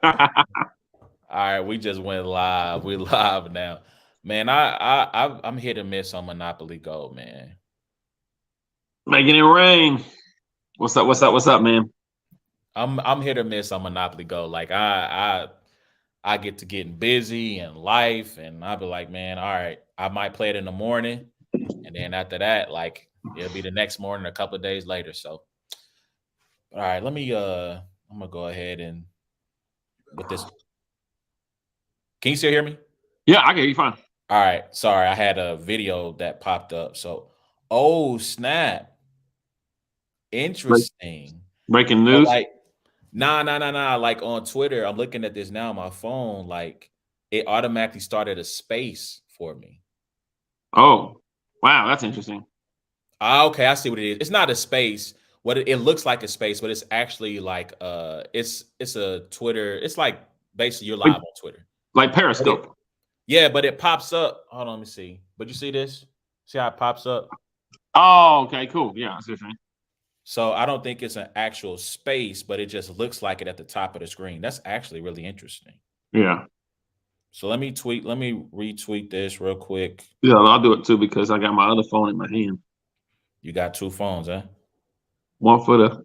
All right, we just went live. We live now, man. I'm hit or miss on Monopoly Go, man. Making it rain. What's up? What's up? What's up, man? I'm hit or miss on Monopoly Go. Like I get to getting busy and life, and I'll be like, man, all right, I might play it in the morning, and then after that, like it'll be the next morning, a couple of days later. So, all right, I'm gonna go ahead and with this. Can you still hear me? Yeah, I get you fine. All right, sorry, I had a video that popped up. So, oh snap, Break, interesting. breaking So news. like, nah. Like on Twitter, I'm looking at this now on my phone. Like, it automatically started a space for me. Oh, wow, that's interesting. Ah, okay, I see what it is. It's not a space. What it looks like a space, but it's actually like it's a Twitter. It's like basically you're Like, live on Twitter. like But it Periscope. yeah, but it pops up. Hold on, let me see. But you see this? See how it pops up? Oh, okay, cool. Yeah, I see what you're saying. So I don't think it's an actual space, but it just looks like it at the top of the screen. That's actually really interesting. Yeah, So let me retweet this real quick. yeah, I'll do it too because I got my other phone in my hand. You got two phones, huh? One for the.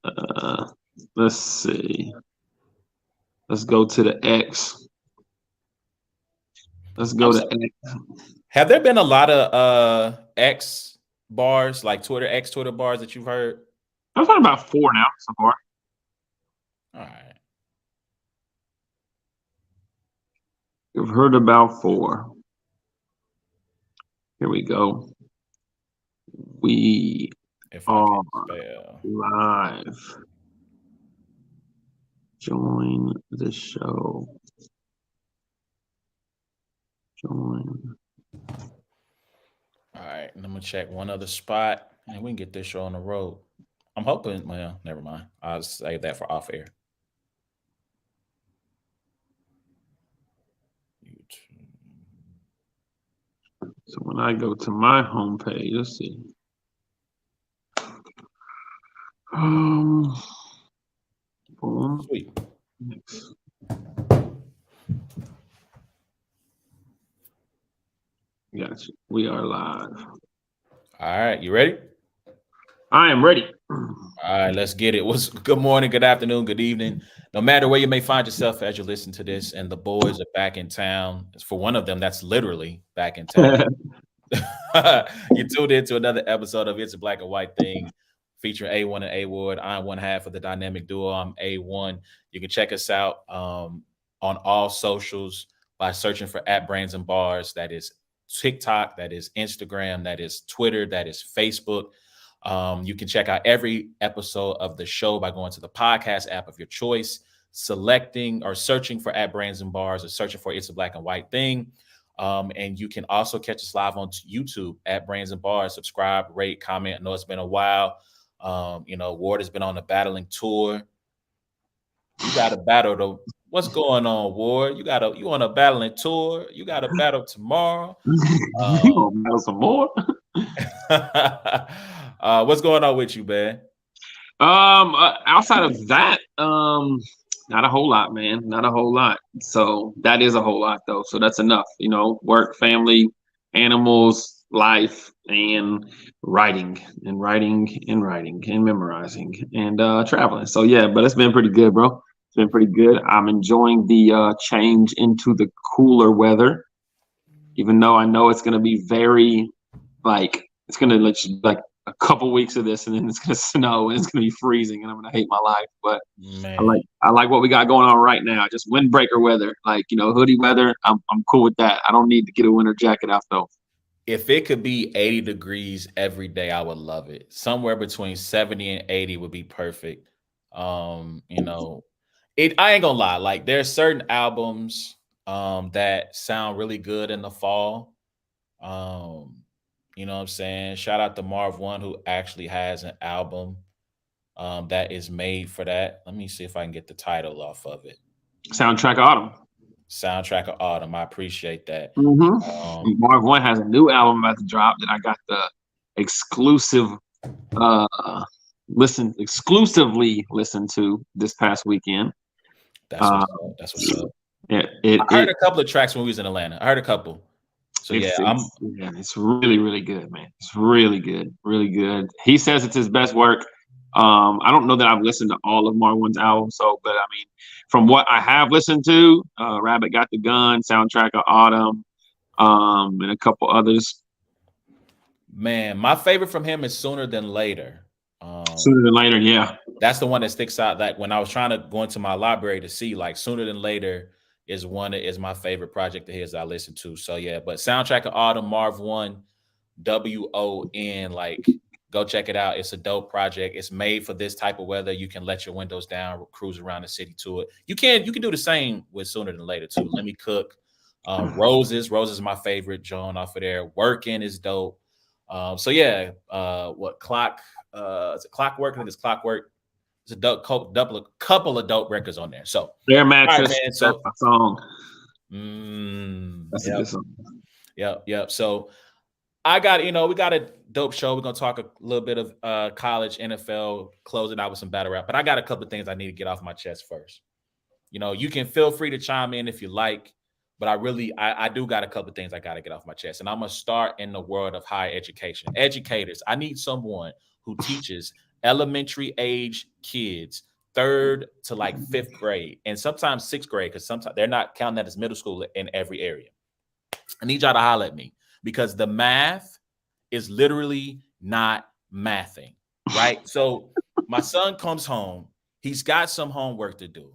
Uh, let's see. Let's go to the X. Let's I'm go to so, X. have there been a lot of X bars, like Twitter X Twitter bars that you've heard? I've got about four now so far. All right. You've heard about four. Here we go. We If I are can spell. live. Join the show. Join. All right, and I'm gonna check one other spot and we can get this show on the road. I'm hoping, well, never mind. I'll save that for off air. YouTube. So when I go to my homepage, let's see. Um, boom. Sweet. Next. Gotcha. We are live. All right, you ready? I am ready. All right, let's get it. What's good morning, good afternoon, good evening. No matter where you may find yourself as you listen to this, and the boys are back in town. For one of them, that's literally back in town. You tuned into another episode of It's a Black and White Thing featuring A1 and A Ward. I'm one half of the dynamic duo. I'm A1. You can check us out on all socials by searching for at Brains and Bars. That is TikTok, that is Instagram, that is Twitter, that is Facebook. You can check out every episode of the show by going to the podcast app of your choice, selecting or searching for at Brands and Bars or searching for It's a Black and White Thing. And you can also catch us live on YouTube at Brands and Bars. Subscribe, rate, comment. I know it's been a while. Ward has been on a battling tour. You got a battle though. What's going on, Ward? You on a battling tour? You got a battle tomorrow. You gonna battle some more? What's going on with you, man? Outside of that, not a whole lot, man. Not a whole lot. So that is a whole lot, though. So that's enough. Work, family, animals, life, and writing and memorizing and traveling. So yeah, but it's been pretty good, bro. It's been pretty good. I'm enjoying the change into the cooler weather, even though I know it's gonna be very like it's gonna like a couple weeks of this and then it's gonna snow and it's gonna be freezing and I'm gonna hate my life. But Man, I like what we got going on right now. Just windbreaker weather, like hoodie weather. I'm cool with that. I don't need to get a winter jacket out though. if it could be 80 degrees every day, I would love it. Somewhere between 70 and 80 would be perfect. I ain't gonna lie, like there's certain albums that sound really good in the fall. Um, you know what I'm saying? Shout out to Marv One who actually has an album that is made for that. Let me see if I can get the title off of it. Soundtrack of autumn. Soundtrack of Autumn. I appreciate that. Marv One has a new album about to drop that I got the exclusive uh exclusively listened to this past weekend. That's what's up. That's what's up. I heard a couple of tracks when we was in Atlanta. I heard a couple. So it's really, really good, man. It's really good, really good. He says it's his best work. I don't know that I've listened to all of Marwan's albums, but I mean, from what I have listened to, Rabbit Got the Gun, Soundtrack of Autumn, and a couple others. Man, my favorite from him is Sooner Than Later. Sooner Than Later, yeah. That's the one that sticks out. Like when I was trying to go into my library to see, like Sooner Than Later is my favorite project of his I listen to. So yeah, but Soundtrack of Autumn, Marv 1, WON, like go check it out. It's a dope project. It's made for this type of weather. You can let your windows down, cruise around the city to it. You can do the same with Sooner Than Later too. Let Me Cook. Roses is my favorite Joan off of there. Working is dope. So yeah, what Clock? Is it Clockwork? I think it's Clockwork. It's a couple of dope records on there. So Their Mattress, right, man, so that's a song. That's a good song. Yep. So I got, we got a dope show. We're gonna talk a little bit of college, NFL, close it out with some battle rap. But I got a couple of things I need to get off my chest first. You can feel free to chime in if you like, but I do got a couple of things I got to get off my chest. And I'm gonna start in the world of higher education. Educators, I need someone who teaches elementary age kids 3rd to like 5th grade and sometimes 6th grade, because sometimes they're not counting that as middle school in every area. I need y'all to holler at me because the math is literally not mathing, right? So my son comes home, he's got some homework to do,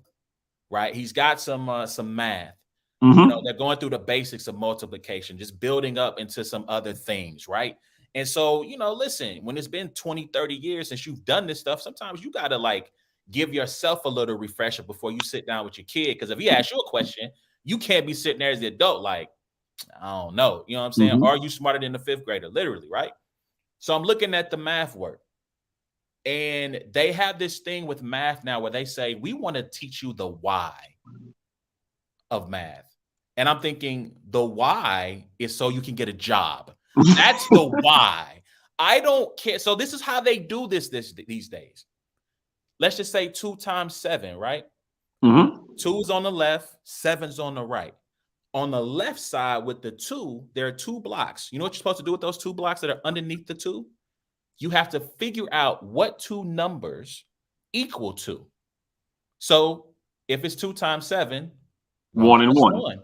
right? He's got some math. They're going through the basics of multiplication, just building up into some other things, right? And so, listen, when it's been 20, 30 years since you've done this stuff, sometimes you got to like give yourself a little refresher before you sit down with your kid. Because if he asks you a question, you can't be sitting there as the adult like, I don't know. You know what I'm saying? Are you smarter than the 5th grader? Literally, right? So I'm looking at the math work. And they have this thing with math now where they say, we want to teach you the why of math. And I'm thinking the why is so you can get a job. That's the why. I don't care. So this is how they do this these days. Let's just say 2 times 7, right? 2's on the left, 7's on the right. On the left side with the 2, there are 2 blocks. You know what you're supposed to do with those 2 blocks that are underneath the 2? You have to figure out what 2 numbers equal to. So if it's 2 times 7, 1 and 1.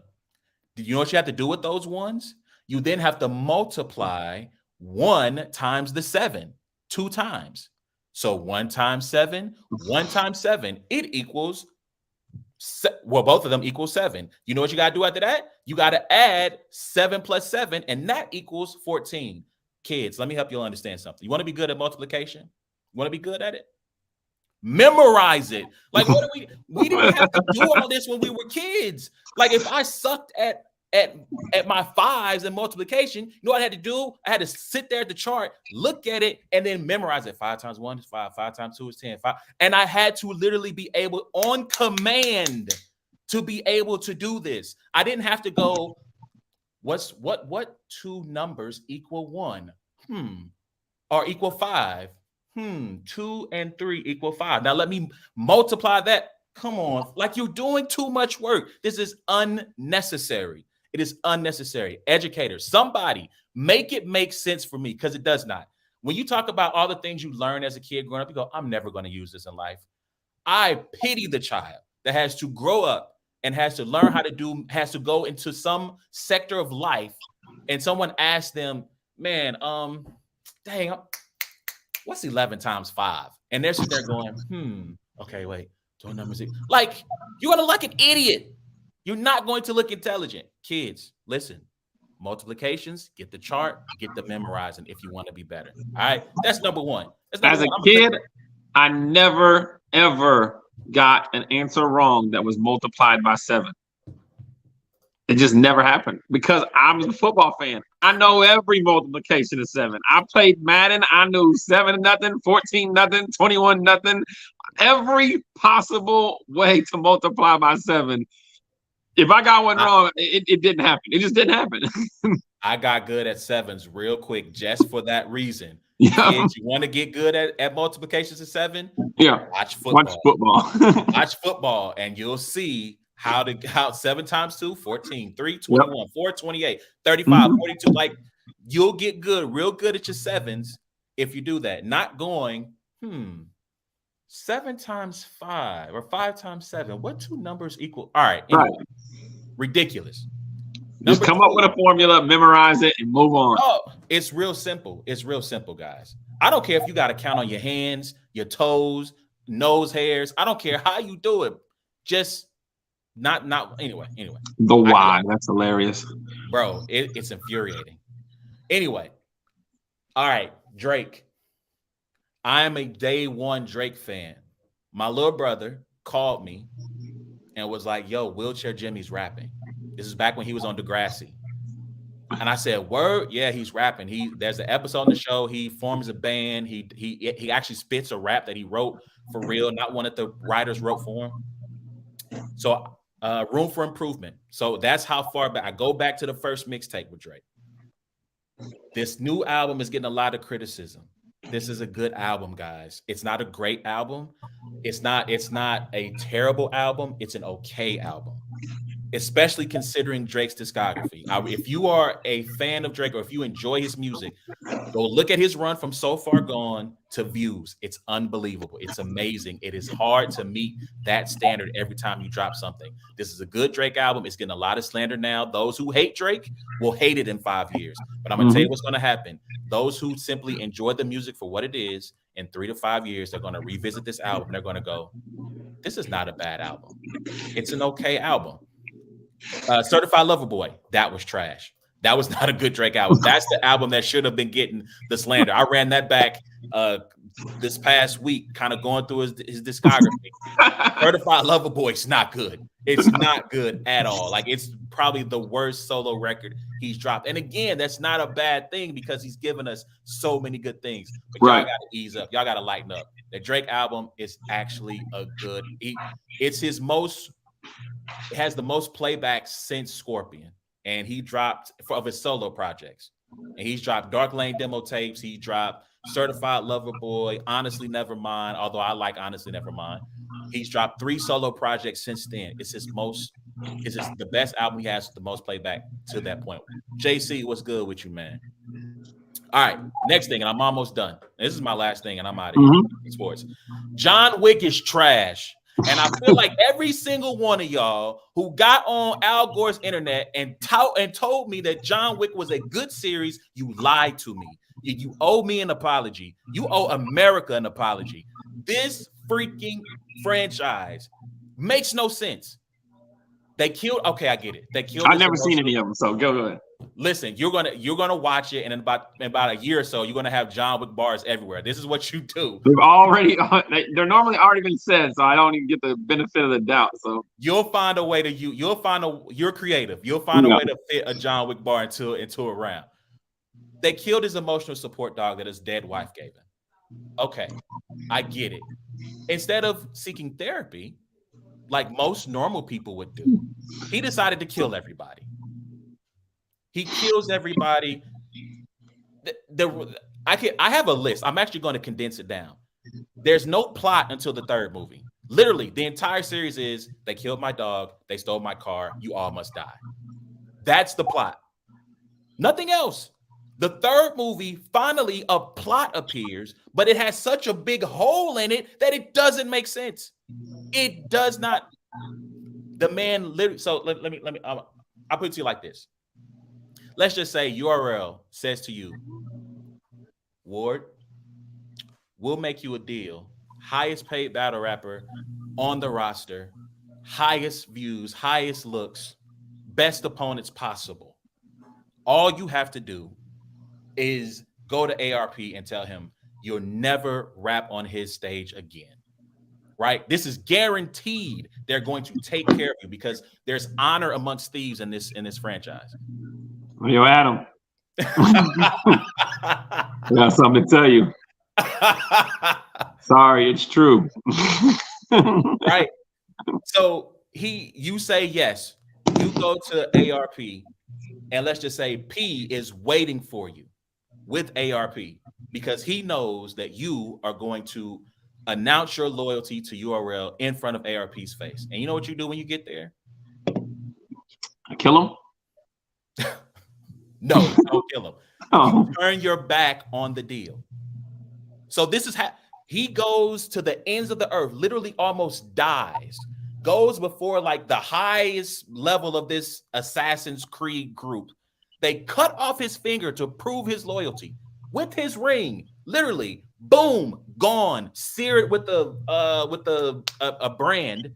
Do you know what you have to do with those ones? You then have to multiply 1 times the 7 2 times. So 1 times 7, it equals, both of them equal 7. You know what you got to do after that? You got to add 7 plus 7, and that equals 14. Kids, let me help you understand something. You want to be good at multiplication? You want to be good at it? Memorize it. Like, what do we didn't have to do all this when we were kids. Like, if I sucked at my 5s and multiplication, you know what I had to do? I had to sit there at the chart, look at it, and then memorize it. 5 times 1 is 5. 5 times 2 is 10. 5. And I had to literally be able, on command, to be able to do this. I didn't have to go, what 2 numbers equal 1? Or equal 5? 2 and 3 equal 5. Now let me multiply that. Come on. Like, you're doing too much work. This is unnecessary. It is unnecessary. Educators, somebody make it make sense for me, because it does not. When you talk about all the things you learn as a kid growing up, you go, I'm never going to use this in life. I pity the child that has to grow up and has to learn how to has to go into some sector of life, and someone asks them, man, dang, what's 11 times 5? And they're sitting there going, okay, wait, 2 numbers. Like, you're going to look an idiot. You're not going to look intelligent. Kids, listen, multiplications, get the chart, get the memorizing if you want to be better. All right, that's number one. As a kid, I never, ever got an answer wrong that was multiplied by 7. It just never happened because I was a football fan. I know every multiplication of 7. I played Madden. I knew 7-0, 14-0, 21-0, every possible way to multiply by 7. If I got one wrong, it didn't happen. It just didn't happen. I got good at 7s real quick just for that reason. Yeah. Kids, you want to get good at multiplications of 7? Yeah. Watch football. Watch football. Watch football, and you'll see how 7 times 2, 14, 3, 21, 4, 28, 35, 42. Like, you'll get real good at your 7s if you do that. Not going, 7 times 5 or 5 times 7. What 2 numbers equal? All right. Anyway, ridiculous. Just come up with a formula, memorize it, and move on. Oh, it's real simple. It's real simple, guys. I don't care if you got to count on your hands, your toes, nose hairs. I don't care how you do it. Just not anyway. The why. That's hilarious. Bro, it's infuriating. Anyway. All right, Drake. I am a day one Drake fan. My little brother called me and was like, yo, Wheelchair Jimmy's rapping. This is back when he was on Degrassi. And I said, word? Yeah, he's rapping. There's an episode on the show. He forms a band. He actually spits a rap that he wrote for real, not one that the writers wrote for him. So room for improvement. So that's how far back. I go back to the first mixtape with Drake. This new album is getting a lot of criticism. This is a good album, guys. It's not a great album. It's not a terrible album. It's an okay album, especially considering Drake's discography. If you are a fan of Drake or if you enjoy his music, go look at his run from So Far Gone to Views. It's unbelievable. It's amazing. It is hard to meet that standard every time you drop something. This is a good Drake album. It's getting a lot of slander now. Those who hate Drake will hate it in 5 years. But I'm going to tell you what's going to happen. Those who simply enjoy the music for what it is, in 3 to 5 years, they're going to revisit this album. They're going to go, this is not a bad album. It's an okay album. Certified Lover Boy, that was trash. That was not a good Drake album. That's the album that should have been getting the slander. I ran that back this past week, kind of going through his discography. Certified Lover Boy is not good. It's not good at all. Like, it's probably the worst solo record he's dropped. And again, that's not a bad thing because he's given us so many good things. But y'all got to ease up. Y'all got to lighten up. The Drake album is actually a good. It's his most. It has the most playbacks since Scorpion, and he dropped of his solo projects. And he's dropped Dark Lane demo tapes. He dropped Certified Lover Boy, Honestly Nevermind. Although I like Honestly Nevermind, he's dropped 3 solo projects since then. It's the best album he has, the most playback to that point. JC, what's good with you, man? All right, next thing, and I'm almost done. This is my last thing, and I'm out of here. Sports. John Wick is trash. And I feel like every single one of y'all who got on Al Gore's internet and told me that John Wick was a good series, you lied to me. You owe me an apology. You owe America an apology. This freaking franchise makes no sense. They killed. Okay, I get it. They killed. I've never seen any of them, so go ahead. Listen, you're gonna watch it, and in about a year or so, you're gonna have John Wick bars everywhere. This is what you do. They're normally already been said, so I don't even get the benefit of the doubt. So you'll find a way to you're creative. You'll find a way to fit a John Wick bar into a round. They killed his emotional support dog that his dead wife gave him. Okay, I get it. Instead of seeking therapy, like most normal people would do, he decided to kill everybody. He kills everybody. I have a list. I'm actually going to condense it down. There's no plot until the 3rd movie. Literally, the entire series is they killed my dog, they stole my car, you all must die. That's the plot. Nothing else. The 3rd movie, finally, a plot appears, but it has such a big hole in it that it doesn't make sense. It does not. The man literally. So let me. I'll put it to you like this. Let's just say URL says to you, Ward, we'll make you a deal. Highest paid battle rapper on the roster, highest views, highest looks, best opponents possible. All you have to do is go to ARP and tell him you'll never rap on his stage again. Right? This is guaranteed. They're going to take care of you because there's honor amongst thieves in this franchise. Yo, Adam. I got something to tell you. Sorry, it's true. Right. So you say yes. You go to ARP, and let's just say P is waiting for you with ARP. because he knows that you are going to announce your loyalty to URL in front of ARP's face. And you know what you do when you get there? Kill him? No, don't kill him. Oh. You turn your back on the deal. So this is how he goes to the ends of the earth, literally almost dies, goes before like the highest level of this Assassin's Creed group. They cut off his finger to prove his loyalty with his ring. Literally, boom, gone. Sear it with a brand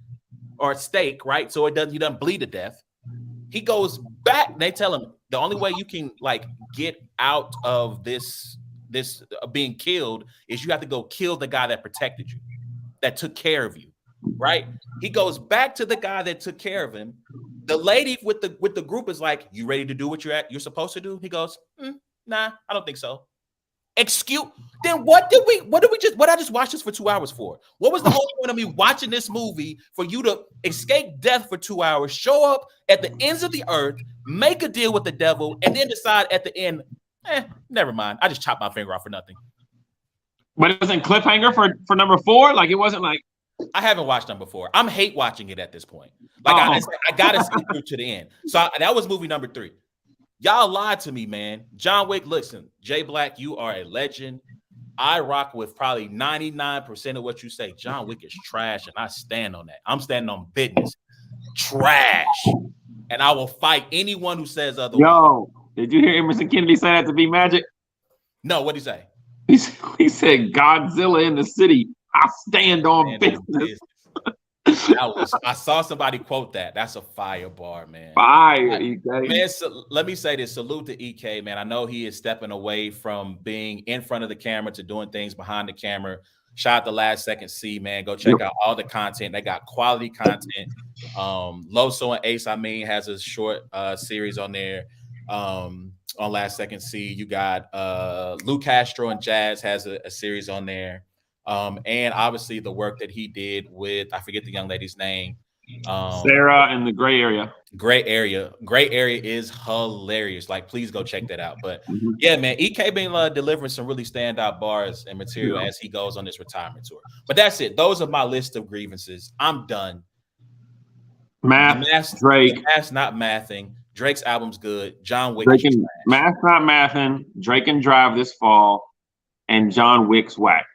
or a stake, right? So he doesn't bleed to death. He goes back. They tell him the only way you can like get out of this being killed is you have to go kill the guy that protected you, that took care of you, right? He goes back to the guy that took care of him. The lady with the group is like, "You ready to do what you're supposed to do?" He goes, "Nah, I don't think so." Excuse. Then what I just watched this for 2 hours for? What was the whole point of me watching this movie for you to escape death for 2 hours, show up at the ends of the earth, make a deal with the devil, and then decide at the end, never mind. I just chopped my finger off for nothing. But it wasn't cliffhanger for number 4? Like, it wasn't like... I haven't watched them before. I'm hate watching it at this point. Like, I gotta see through to the end. So that was movie number 3. Y'all lied to me, man. John Wick, listen, Jay Black, you are a legend. I rock with probably 99% of what you say. John Wick is trash, and I stand on that. I'm standing on business. Trash. And I will fight anyone who says otherwise. Yo, did you hear Emerson Kennedy say that to be Magic? No, what'd he say? He said, "Godzilla in the city. I stand on business." I saw somebody quote that. That's a fire bar, man. Fire, EK. Man, let me say this. Salute to EK, man. I know he is stepping away from being in front of the camera to doing things behind the camera. Shout out to Last Second C, man. Go check out all the content. They got quality content. Loso and Ace, has a short series on there on Last Second C. You got Lou Castro and Jazz has a series on there. And obviously the work that he did with, I forget the young lady's name. Sarah in the Gray Area. Gray Area is hilarious. Like, please go check that out. But yeah, man, EK been delivering some really standout bars and material as he goes on this retirement tour. But that's it. Those are my list of grievances. I'm done. Drake. Math's not mathing. Drake's album's good. John Wick. Math's not mathing. Drake and Drive this fall, and John Wick's whack.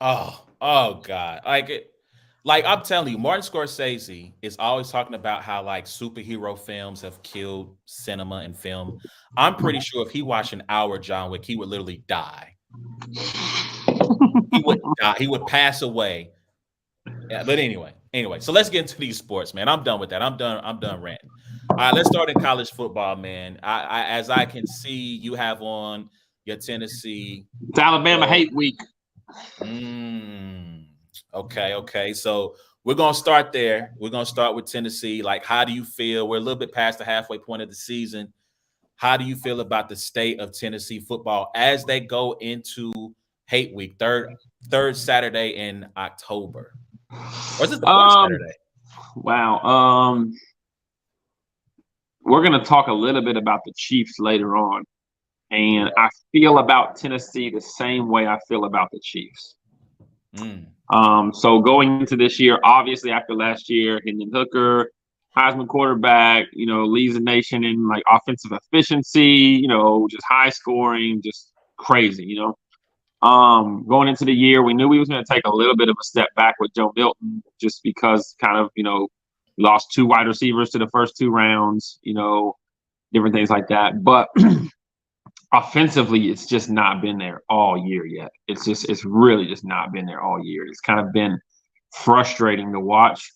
Oh God. Like I'm telling you, Martin Scorsese is always talking about how like superhero films have killed cinema and film. I'm pretty sure if he watched an hour of John Wick, he would literally die. He would die. He would pass away. Yeah, but anyway, so let's get into these sports, man. I'm done with that. I'm done ranting. All right, let's start in college football, man. As I can see, you have on your Tennessee. It's Alabama hate week. Okay. So we're gonna start there. We're gonna start with Tennessee. Like, how do you feel? We're a little bit past the halfway point of the season. How do you feel about the state of Tennessee football as they go into hate week, third Saturday in October? Or is it the first Saturday? Wow. We're gonna talk a little bit about the Chiefs later on. And I feel about Tennessee the same way I feel about the Chiefs. So going into this year, obviously after last year, Hendon Hooker, Heisman quarterback, leads the nation in like offensive efficiency, just high scoring, just crazy, Going into the year, we knew we was going to take a little bit of a step back with Joe Milton, just because kind of, lost 2 wide receivers to the first 2 rounds, different things like that. But offensively, it's just not been there all year yet. It's really just not been there all year. It's kind of been frustrating to watch,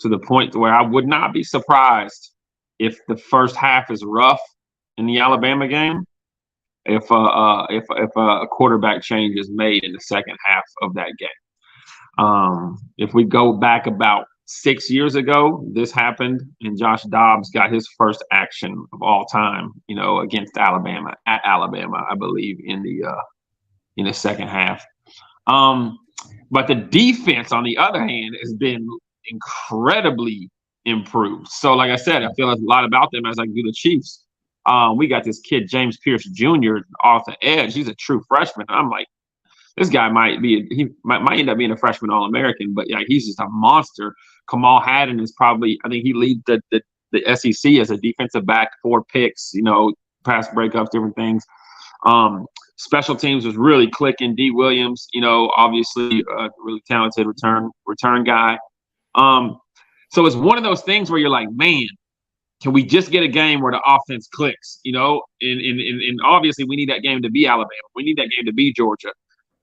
to the point where I would not be surprised if the first half is rough in the Alabama game, if a quarterback change is made in the second half of that game. If we go back about 6 years ago, this happened, and Josh Dobbs got his first action of all time, against Alabama at Alabama, I believe, in the second half. But the defense, on the other hand, has been incredibly improved. So, like I said, I feel a lot about them as I do the Chiefs. We got this kid, James Pierce Jr., off the edge. He's a true freshman. I'm like, this guy might end up being a freshman All-American, but yeah, he's just a monster. Kamal Haddon is probably, I think he leads the SEC as a defensive back, 4 picks, pass breakups, different things. Special teams was really clicking. D. Williams, obviously a really talented return guy. So it's one of those things where you're like, man, can we just get a game where the offense clicks? And obviously we need that game to be Alabama. We need that game to be Georgia.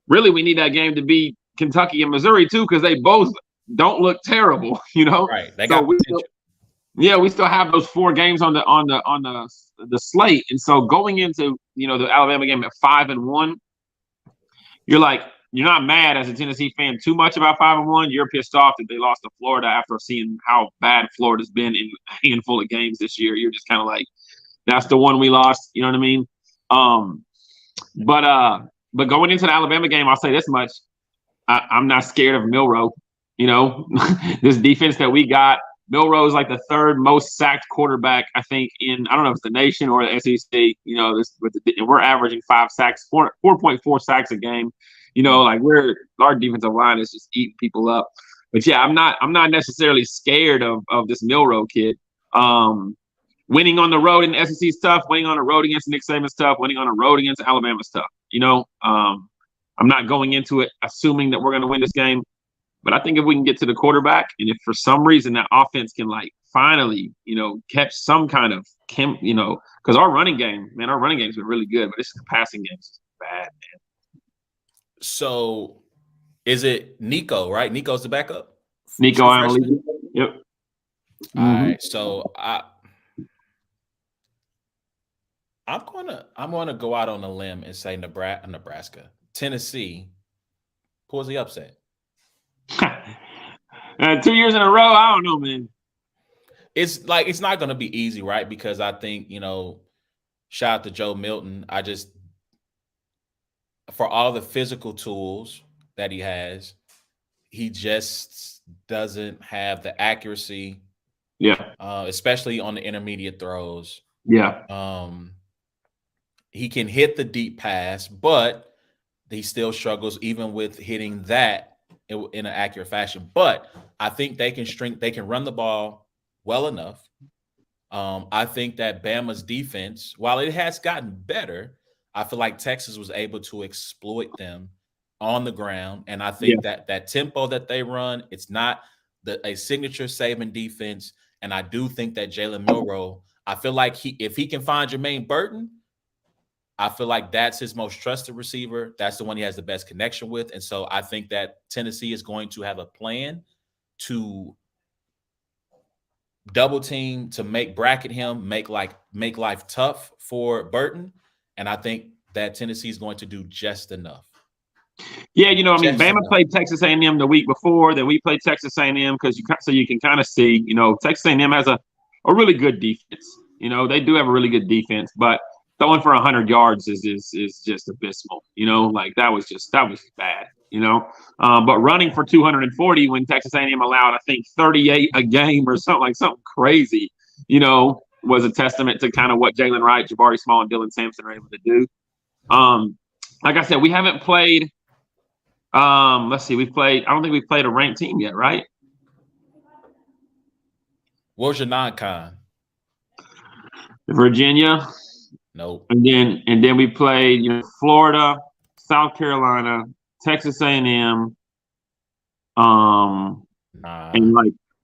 Really, we need that game to be Kentucky and Missouri too, because they both don't look terrible. Right? They got potential. We still have those 4 games on the slate, and so going into the Alabama game at 5-1, you're not mad as a Tennessee fan too much about 5-1. You're pissed off that they lost to Florida after seeing how bad Florida's been in a handful of games this year. You're just kind of like, that's the one we lost. You know what I mean? But going into the Alabama game, I'll say this much: I'm not scared of Milroe. This defense that we got. Milroe is like the 3rd most sacked quarterback, I think, in, I don't know if it's the nation or the SEC. And we're averaging 5 sacks, 4.4 sacks a game. Our defensive line is just eating people up. But yeah, I'm not necessarily scared of this Milroe kid. Winning on the road in the SEC is tough. Winning on the road against Nick Saban is tough. Winning on the road against Alabama is tough. I'm not going into it assuming that we're going to win this game. But I think if we can get to the quarterback, and if for some reason that offense can finally, catch some kind of because our running game's been really good, but it's the passing game's bad, man. So is it Nico, right? Nico's the backup? Nico Iamaleava. Yep. All right. So I'm gonna go out on a limb and say Nebraska. Tennessee pulls the upset. 2 years in a row, I don't know, man. It's not going to be easy, right? Because I think, shout out to Joe Milton. For all the physical tools that he has, he just doesn't have the accuracy. Yeah. Especially on the intermediate throws. Yeah. He can hit the deep pass, but he still struggles even with hitting that in an accurate fashion. But I think they can run the ball well enough. I think that Bama's defense, while it has gotten better, I feel like Texas was able to exploit them on the ground. And I think that tempo that they run, it's not a signature Saban defense. And I do think that Jalen Milroe, I feel like if he can find Jermaine Burton, I feel like that's his most trusted receiver. That's the one he has the best connection with. And so I think that Tennessee is going to have a plan to double team, to bracket him, make life tough for Burton. And I think that Tennessee is going to do just enough. Yeah, Bama played Texas A&M the week before. Then we played Texas A&M so you can kind of see, Texas A&M has a really good defense. They do have a really good defense, but throwing for 100 yards is just abysmal. That was bad. But running for 240 when Texas A&M allowed, I think, 38 a game or something crazy, was a testament to kind of what Jalen Wright, Jabari Small, and Dylan Sampson are able to do. Like I said, we haven't played. Let's see, I don't think we've played a ranked team yet, right? What was your non-con? Virginia. Nope. And then we played, Florida, South Carolina, Texas A&M, and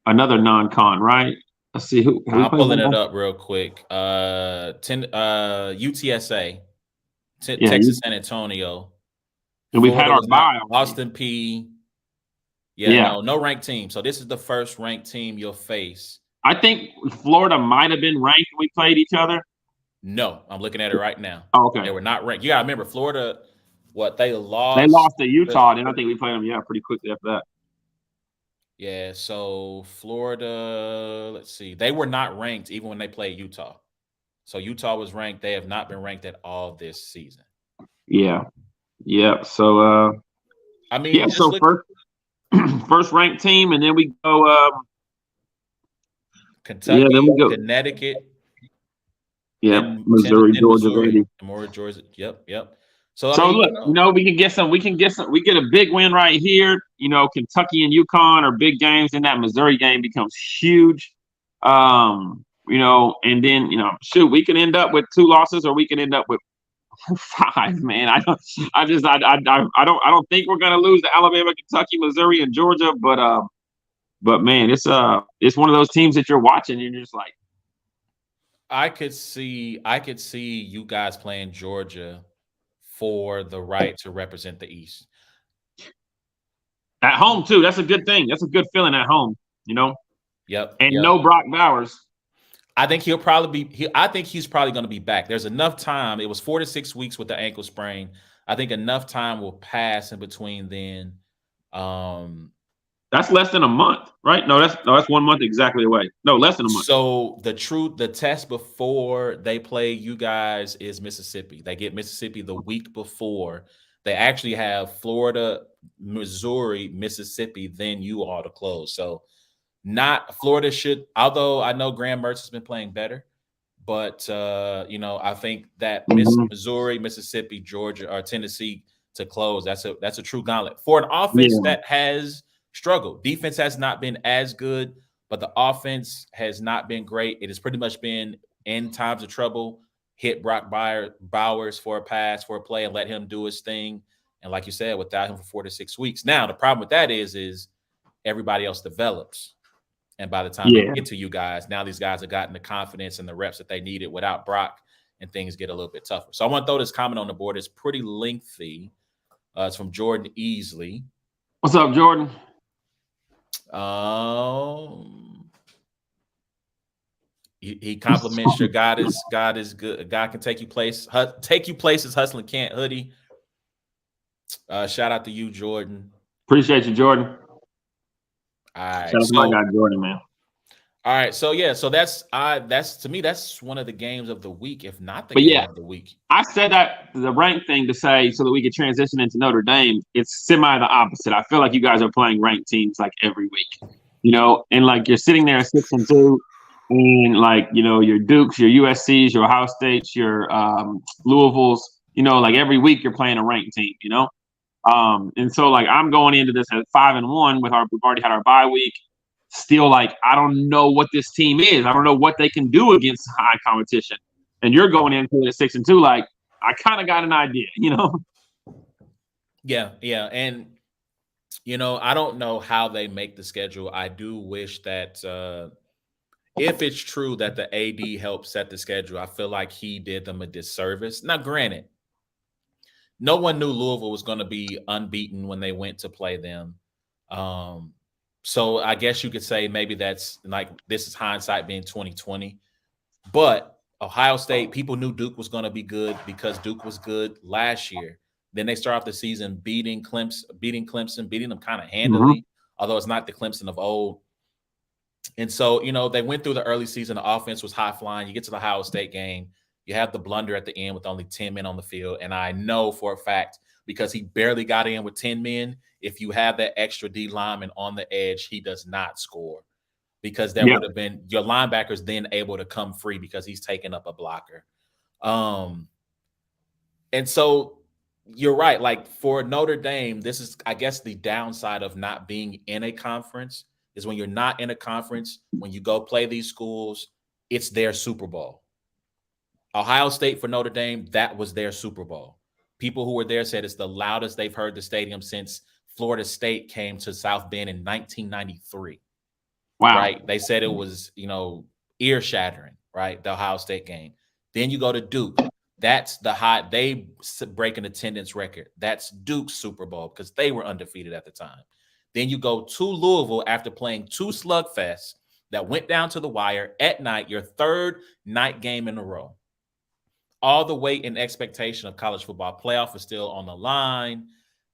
another non-con, right? Let's see who I'm pulling it up real quick. UTSA, Texas San Antonio. And we've had our bye. Austin P. Yeah. No ranked team. So this is the first ranked team you'll face. I think Florida might have been ranked when we played each other. No, I'm looking at it right now. Oh, okay. They were not ranked. You got to remember, Florida, they lost. They lost to Utah, then I think we played them, pretty quickly after that. Yeah, so Florida, let's see. They were not ranked even when they played Utah. So Utah was ranked. They have not been ranked at all this season. Yeah. Yeah. So, so first ranked team, and then we go Kentucky, then we go Connecticut. Yep, Then Missouri, Georgia, Missouri. Vandy. More Georgia. Yep. So I So mean, look, we get a big win right here. Kentucky and UConn are big games, and that Missouri game becomes huge. And then shoot, we can end up with 2 losses, or we can end up with 5. Man, I don't think we're gonna lose to Alabama, Kentucky, Missouri, and Georgia, but man, it's one of those teams that you're watching and you're just like, I could see you guys playing Georgia for the right to represent the East at home too. That's a good thing. That's a good feeling at home, Yep. And no Brock Bowers. I think he'll probably be. I think he's probably going to be back. There's enough time. It was 4 to 6 weeks with the ankle sprain. I think enough time will pass in between then. That's less than a month, right? No, that's 1 month exactly away. No, less than a month. So the test before they play you guys is Mississippi. They get Mississippi the week before. They actually have Florida, Missouri, Mississippi, then you all to close. So not Florida should, although I know Graham Mertz has been playing better, but I think that Missouri, Mississippi, Georgia, or Tennessee to close, that's a true gauntlet for an offense that has struggled. Defense has not been as good, but the offense has not been great. It has pretty much been in times of trouble, hit Brock Bowers for a pass, for a play, and let him do his thing. And like you said, without him for 4 to 6 weeks. Now, the problem with that is everybody else develops. And by the time they get to you guys, now these guys have gotten the confidence and the reps that they needed without Brock, and things get a little bit tougher. So I want to throw this comment on the board. It's pretty lengthy. It's from Jordan Easley. What's up, Jordan? He compliments your God is good. God can take you places hustling can't hoodie. Shout out to you, Jordan. Appreciate you, Jordan. All right, shout out to my guy Jordan, man. All right, so that's to me, that's one of the games of the week, if not the game of the week. I said that the ranked thing to say so that we could transition into Notre Dame. It's semi the opposite. I feel like you guys are playing ranked teams like every week, and like you're sitting there at 6-2, and like your Dukes, your USC's, your Ohio State's, your Louisville's. Like every week you're playing a ranked team. And so like I'm going into this at 5-1 we've already had our bye week. Still, like, I don't know what this team is. I don't know what they can do against high competition. And you're going into it at 6-2, like, I kind of got an idea, Yeah. And, I don't know how they make the schedule. I do wish that if it's true that the AD helped set the schedule, I feel like he did them a disservice. Now, granted, no one knew Louisville was going to be unbeaten when they went to play them. So I guess you could say maybe that's like this is hindsight being 2020. But Ohio State, people knew Duke was going to be good because Duke was good last year. Then they start off the season beating Clemson, beating them kind of handily, although it's not the Clemson of old. And so, they went through the early season. The offense was high flying. You get to the Ohio State game, you have the blunder at the end with only 10 men on the field. And I know for a fact, because he barely got in with 10 men, if you have that extra D lineman on the edge, he does not score because there would have been your linebackers then able to come free because he's taking up a blocker. And so you're right. Like for Notre Dame, this is, I guess, the downside of not being in a conference is when you're not in a conference, when you go play these schools, it's their Super Bowl. Ohio State for Notre Dame, that was their Super Bowl. People who were there said it's the loudest they've heard the stadium since Florida State came to South Bend in 1993. Wow. Right? They said it was, ear shattering, right? The Ohio State game. Then you go to Duke. That's they break an attendance record. That's Duke's Super Bowl because they were undefeated at the time. Then you go to Louisville after playing 2 slugfests that went down to the wire at night, your 3rd night game in a row. All the weight and expectation of college football playoff is still on the line.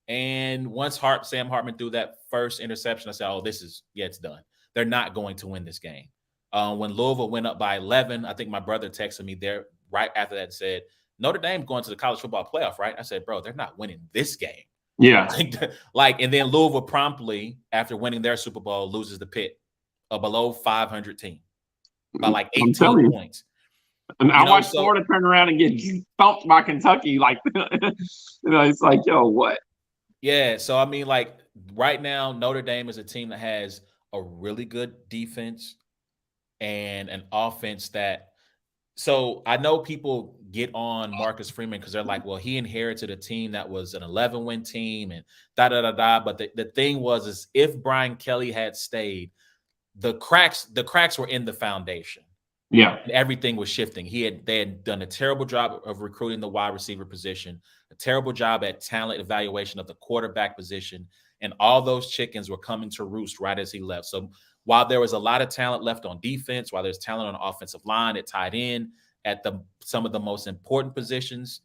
And once Sam Hartman threw that first interception, I said, it's done. They're not going to win this game. When Louisville went up by 11, I think my brother texted me there right after that and said, Notre Dame going to the college football playoff, right? I said, bro, they're not winning this game. Yeah. And then Louisville promptly, after winning their Super Bowl, loses the Pitt, a below 500 team by like 18 points. And I watched Florida turn around and get thumped by Kentucky. Like, it's like, yo, what? Yeah. So, I mean, like right now, Notre Dame is a team that has a really good defense and an offense that. So I know people get on Marcus Freeman because they're like, well, he inherited a team that was an 11-win team and da da da da. But the thing is if Brian Kelly had stayed, the cracks were in the foundation. Yeah. Everything was shifting. They had done a terrible job of recruiting the wide receiver position, a terrible job at talent evaluation of the quarterback position, and all those chickens were coming to roost right as he left. So while there was a lot of talent left on defense, while there's talent on the offensive line, it tied in at some of the most important positions,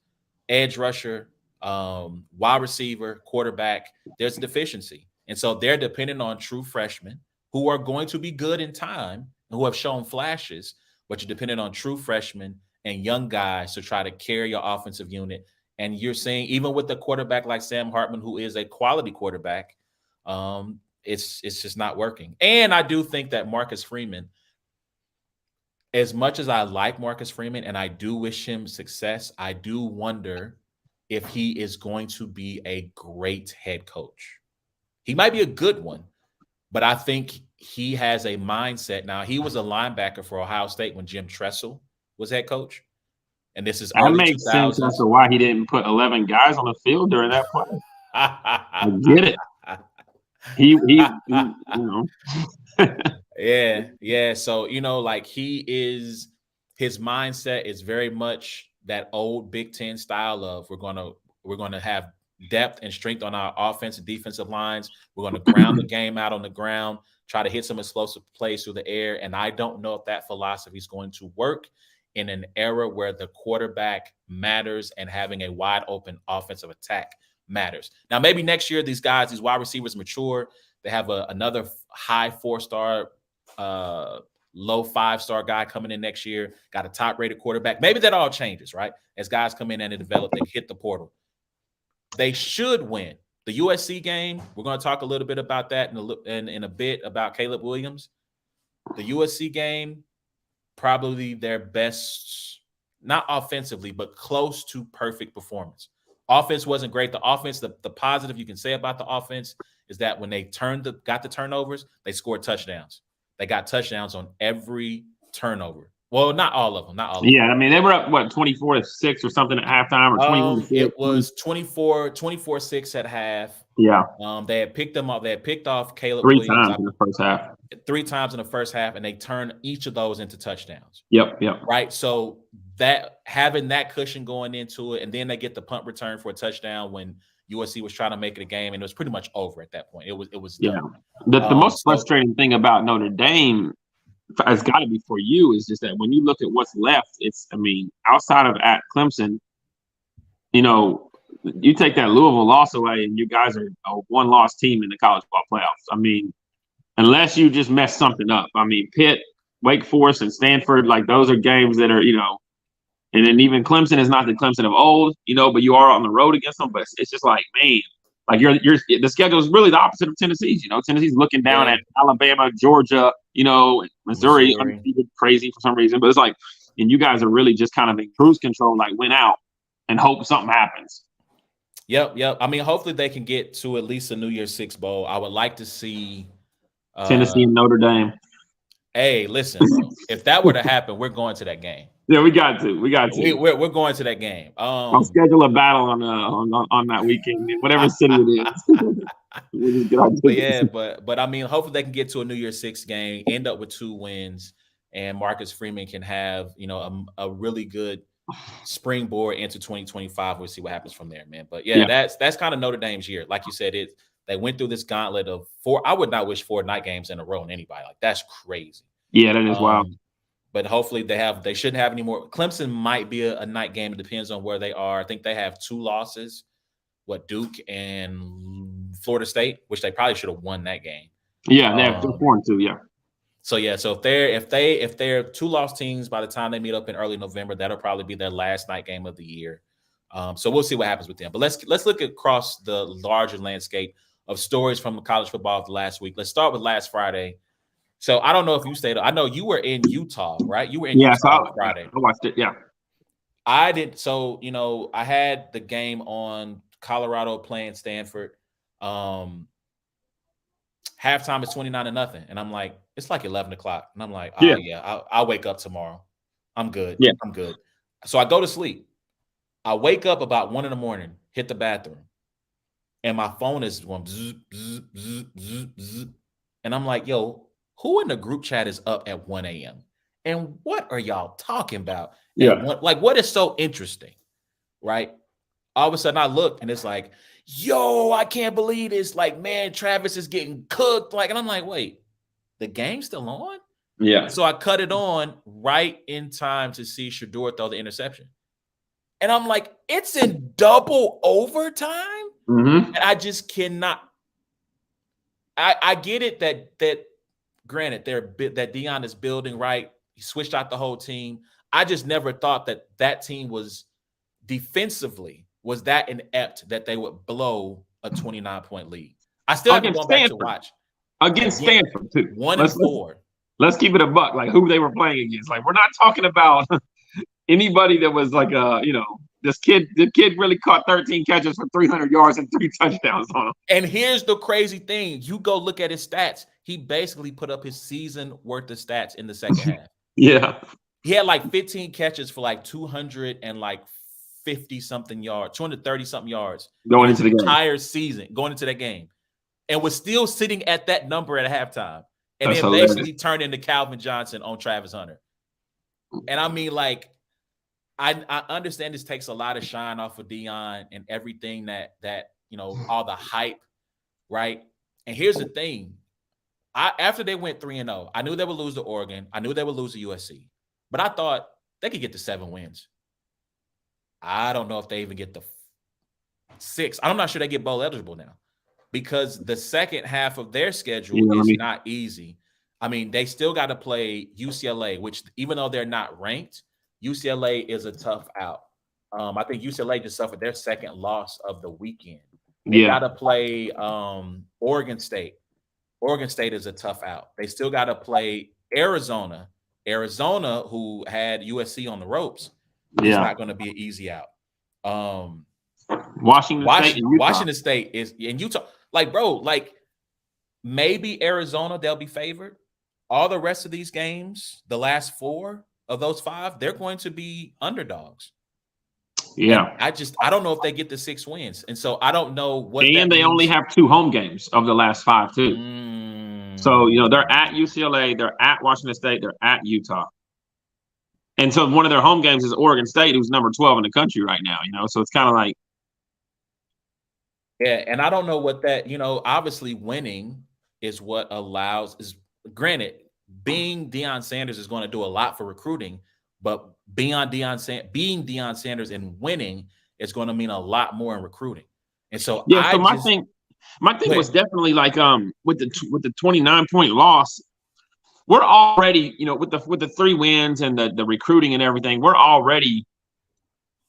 edge rusher, wide receiver, quarterback, there's a deficiency. And so they're dependent on true freshmen who are going to be good in time and who have shown flashes, but you're dependent on true freshmen and young guys to try to carry your offensive unit. And you're seeing, even with the quarterback like Sam Hartman, who is a quality quarterback, it's just not working. And I do think that Marcus Freeman, as much as I like Marcus Freeman and I do wish him success, I do wonder if he is going to be a great head coach. He might be a good one, but I think he has a mindset. Now, he was a linebacker for Ohio State when Jim Tressel was head coach. And this is that makes sense as to why he didn't put 11 guys on the field during that play. I get it. He you know. Yeah. So, like his mindset is very much that old Big Ten style of we're gonna have depth and strength on our offensive and defensive lines. We're going to ground the game out on the ground, try to hit some explosive plays through the air. And I don't know if that philosophy is going to work in an era where the quarterback matters and having a wide open offensive attack matters. Now, maybe next year, these wide receivers mature. They have another high 4-star, low 5-star guy coming in next year, got a top rated quarterback. Maybe that all changes, right? As guys come in and develop, they hit the portal. They should win the USC game. We're going to talk a little bit about that in a bit about Caleb Williams. The USC game, probably their best, not offensively, but close to perfect performance. Offense wasn't great. The offense, the positive you can say about the offense is that when they got the turnovers, they scored touchdowns. They got touchdowns on every turnover. Well, not all of them. Yeah, I mean, they were up, 24-6 or something at halftime, or 21-6? It was 24-6 at half. Yeah. They had picked them up. They had picked off Caleb Williams 3 times in the first half. 3 times in the first half, and they turned each of those into touchdowns. Yep. Right. So that having that cushion going into it, and then they get the punt return for a touchdown when USC was trying to make it a game, and it was pretty much over at that point. It was done. The most frustrating thing about Notre Dame, it's got to be for you, is just that when you look at what's left, outside of at Clemson, you take that Louisville loss away and you guys are a one-loss team in the college ball playoffs. Unless you just mess something up. Pitt, Wake Forest, and Stanford, like those are games that are, and then even Clemson is not the Clemson of old, but you are on the road against them. But it's just like, man, like the schedule is really the opposite of Tennessee's. Tennessee's looking down at Alabama, Georgia, Missouri. Crazy for some reason, but it's like, and you guys are really just kind of in cruise control, like win out and hope something happens. Yep. Hopefully they can get to at least a New Year's Six bowl. I would like to see Tennessee and Notre Dame. Hey, listen, if that were to happen, we're going to that game. Yeah, we got to. We're going to that game. I'll schedule a battle on that weekend, whatever city it is. But hopefully they can get to a New Year's Six game, end up with 2 wins, and Marcus Freeman can have a really good springboard into 2025. We'll see what happens from there, man. But that's kind of Notre Dame's year. Like you said, they went through this gauntlet of 4. I would not wish 4 night games in a row on anybody. Like that's crazy. Yeah, that is wild. But hopefully they shouldn't have any more. Clemson might be a night game. It depends on where they are. I think they have 2 losses, Duke and Florida State, which they probably should have won that game. Yeah, they have 4-2. Yeah. So if they're 2-loss teams by the time they meet up in early November, that'll probably be their last night game of the year. So we'll see what happens with them. But let's look across the larger landscape of stories from college football of the last week. Let's start with last Friday. So I don't know if you stayed. I know you were in Utah, right? You were in Yeah, so Utah on Friday. I watched it. Yeah. I did. So, I had the game on Colorado playing Stanford. Halftime is 29-0. And I'm like, it's like 11 o'clock. And I'm like, oh, Yeah. yeah, I'll wake up tomorrow. I'm good. Yeah. I'm good. So I go to sleep. I wake up about 1 a.m, hit the bathroom, and my phone is going bzz, bzz, bzz, bzz, bzz. And I'm like, yo, who in the group chat is up at 1 a.m.? And what are y'all talking about? Yeah. What is so interesting, right? All of a sudden I look and it's like, yo, I can't believe this. Like, man, Travis is getting cooked. Like, and I'm like, wait, the game's still on? Yeah. So I cut it on right in time to see Shedeur throw the interception. And I'm like, it's in double overtime? And I just cannot. I get it that granted, that Deion is building right. He switched out the whole team. I just never thought that team was defensively was that inept that they would blow a 29-point lead. I still haven't gone back to watch. Against Stanford, too. 1-4. Let's keep it a buck, like who they were playing against. Like, we're not talking about anybody that was like, the kid really caught 13 catches for 300 yards and 3 touchdowns on him. And here's the crazy thing. You go look at his stats. He basically put up his season worth of stats in the second half. Yeah. He had like 15 catches for like 250 something yards, 230 something yards going into the entire season, going into that game, and was still sitting at that number at halftime. And That's then hilarious. basically turned into Calvin Johnson on Travis Hunter. And I mean, like, I understand this takes a lot of shine off of Deion and everything that all the hype, right? And here's the thing. After they went 3-0, I knew they would lose to Oregon. I knew they would lose to USC. But I thought they could get to 7 wins. I don't know if they even get the 6. I'm not sure they get bowl eligible now because the second half of their schedule is not easy. I mean, they still got to play UCLA, which even though they're not ranked, UCLA is a tough out. I think UCLA just suffered their second loss of the weekend. They got to play Oregon State. Oregon State is a tough out. They still got to play Arizona. Arizona, who had USC on the ropes, is not going to be an easy out. Washington State is in Utah. Like, bro, like maybe Arizona, they'll be favored. All the rest of these games, the last 4 of those 5, they're going to be underdogs. Yeah. And I don't know if they get the 6 wins. And so I don't know what. And they only have 2 home games of the last 5, too. So, they're at UCLA, they're at Washington State, they're at Utah. And so one of their home games is Oregon State, who's number 12 in the country right now, so it's kind of like. Yeah, and I don't know what that, obviously winning is what is granted, being Deion Sanders is going to do a lot for recruiting, but being Deion Sanders and winning is going to mean a lot more in recruiting. And so my thing was definitely like with the 29-point loss, we're already, with the 3 wins and the recruiting and everything, we're already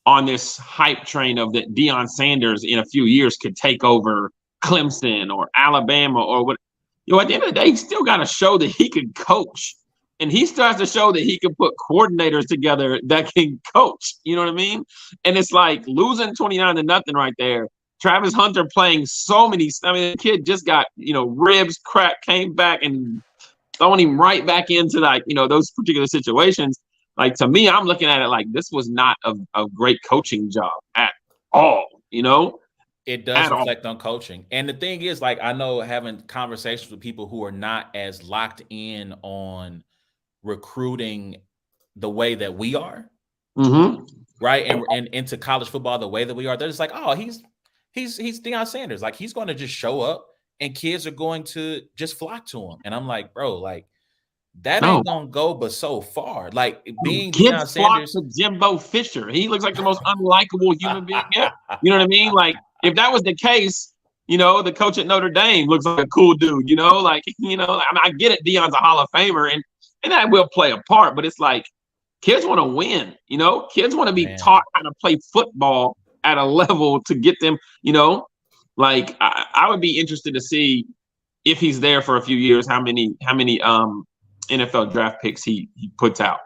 on this hype train of that Deion Sanders in a few years could take over Clemson or Alabama or what. At the end of the day, he still got to show that he can coach. And he starts to show that he can put coordinators together that can coach. You know what I mean? And it's like losing 29-0 right there. Travis Hunter playing so many. I mean, the kid just got, ribs cracked, came back and throwing him right back into those particular situations. Like, to me, I'm looking at it like this was not a great coaching job at all, It does reflect on coaching. And the thing is, like, I know having conversations with people who are not as locked in on recruiting the way that we are, right? And into college football the way that we are, they're just like, oh, he's Deion Sanders. Like, he's going to just show up and kids are going to just flock to him. And I'm like, bro, like, that ain't gonna go but so far. Like, being Deion Sanders to Jimbo Fisher. He looks like the most unlikable human being. Yeah. You know what I mean? Like, if that was the case, the coach at Notre Dame looks like a cool dude, I get it. Deion's a Hall of Famer and that will play a part, but it's like kids want to win, kids want to be taught how to play football at a level to get them, like I would be interested to see if he's there for a few years, how many NFL draft picks he puts out.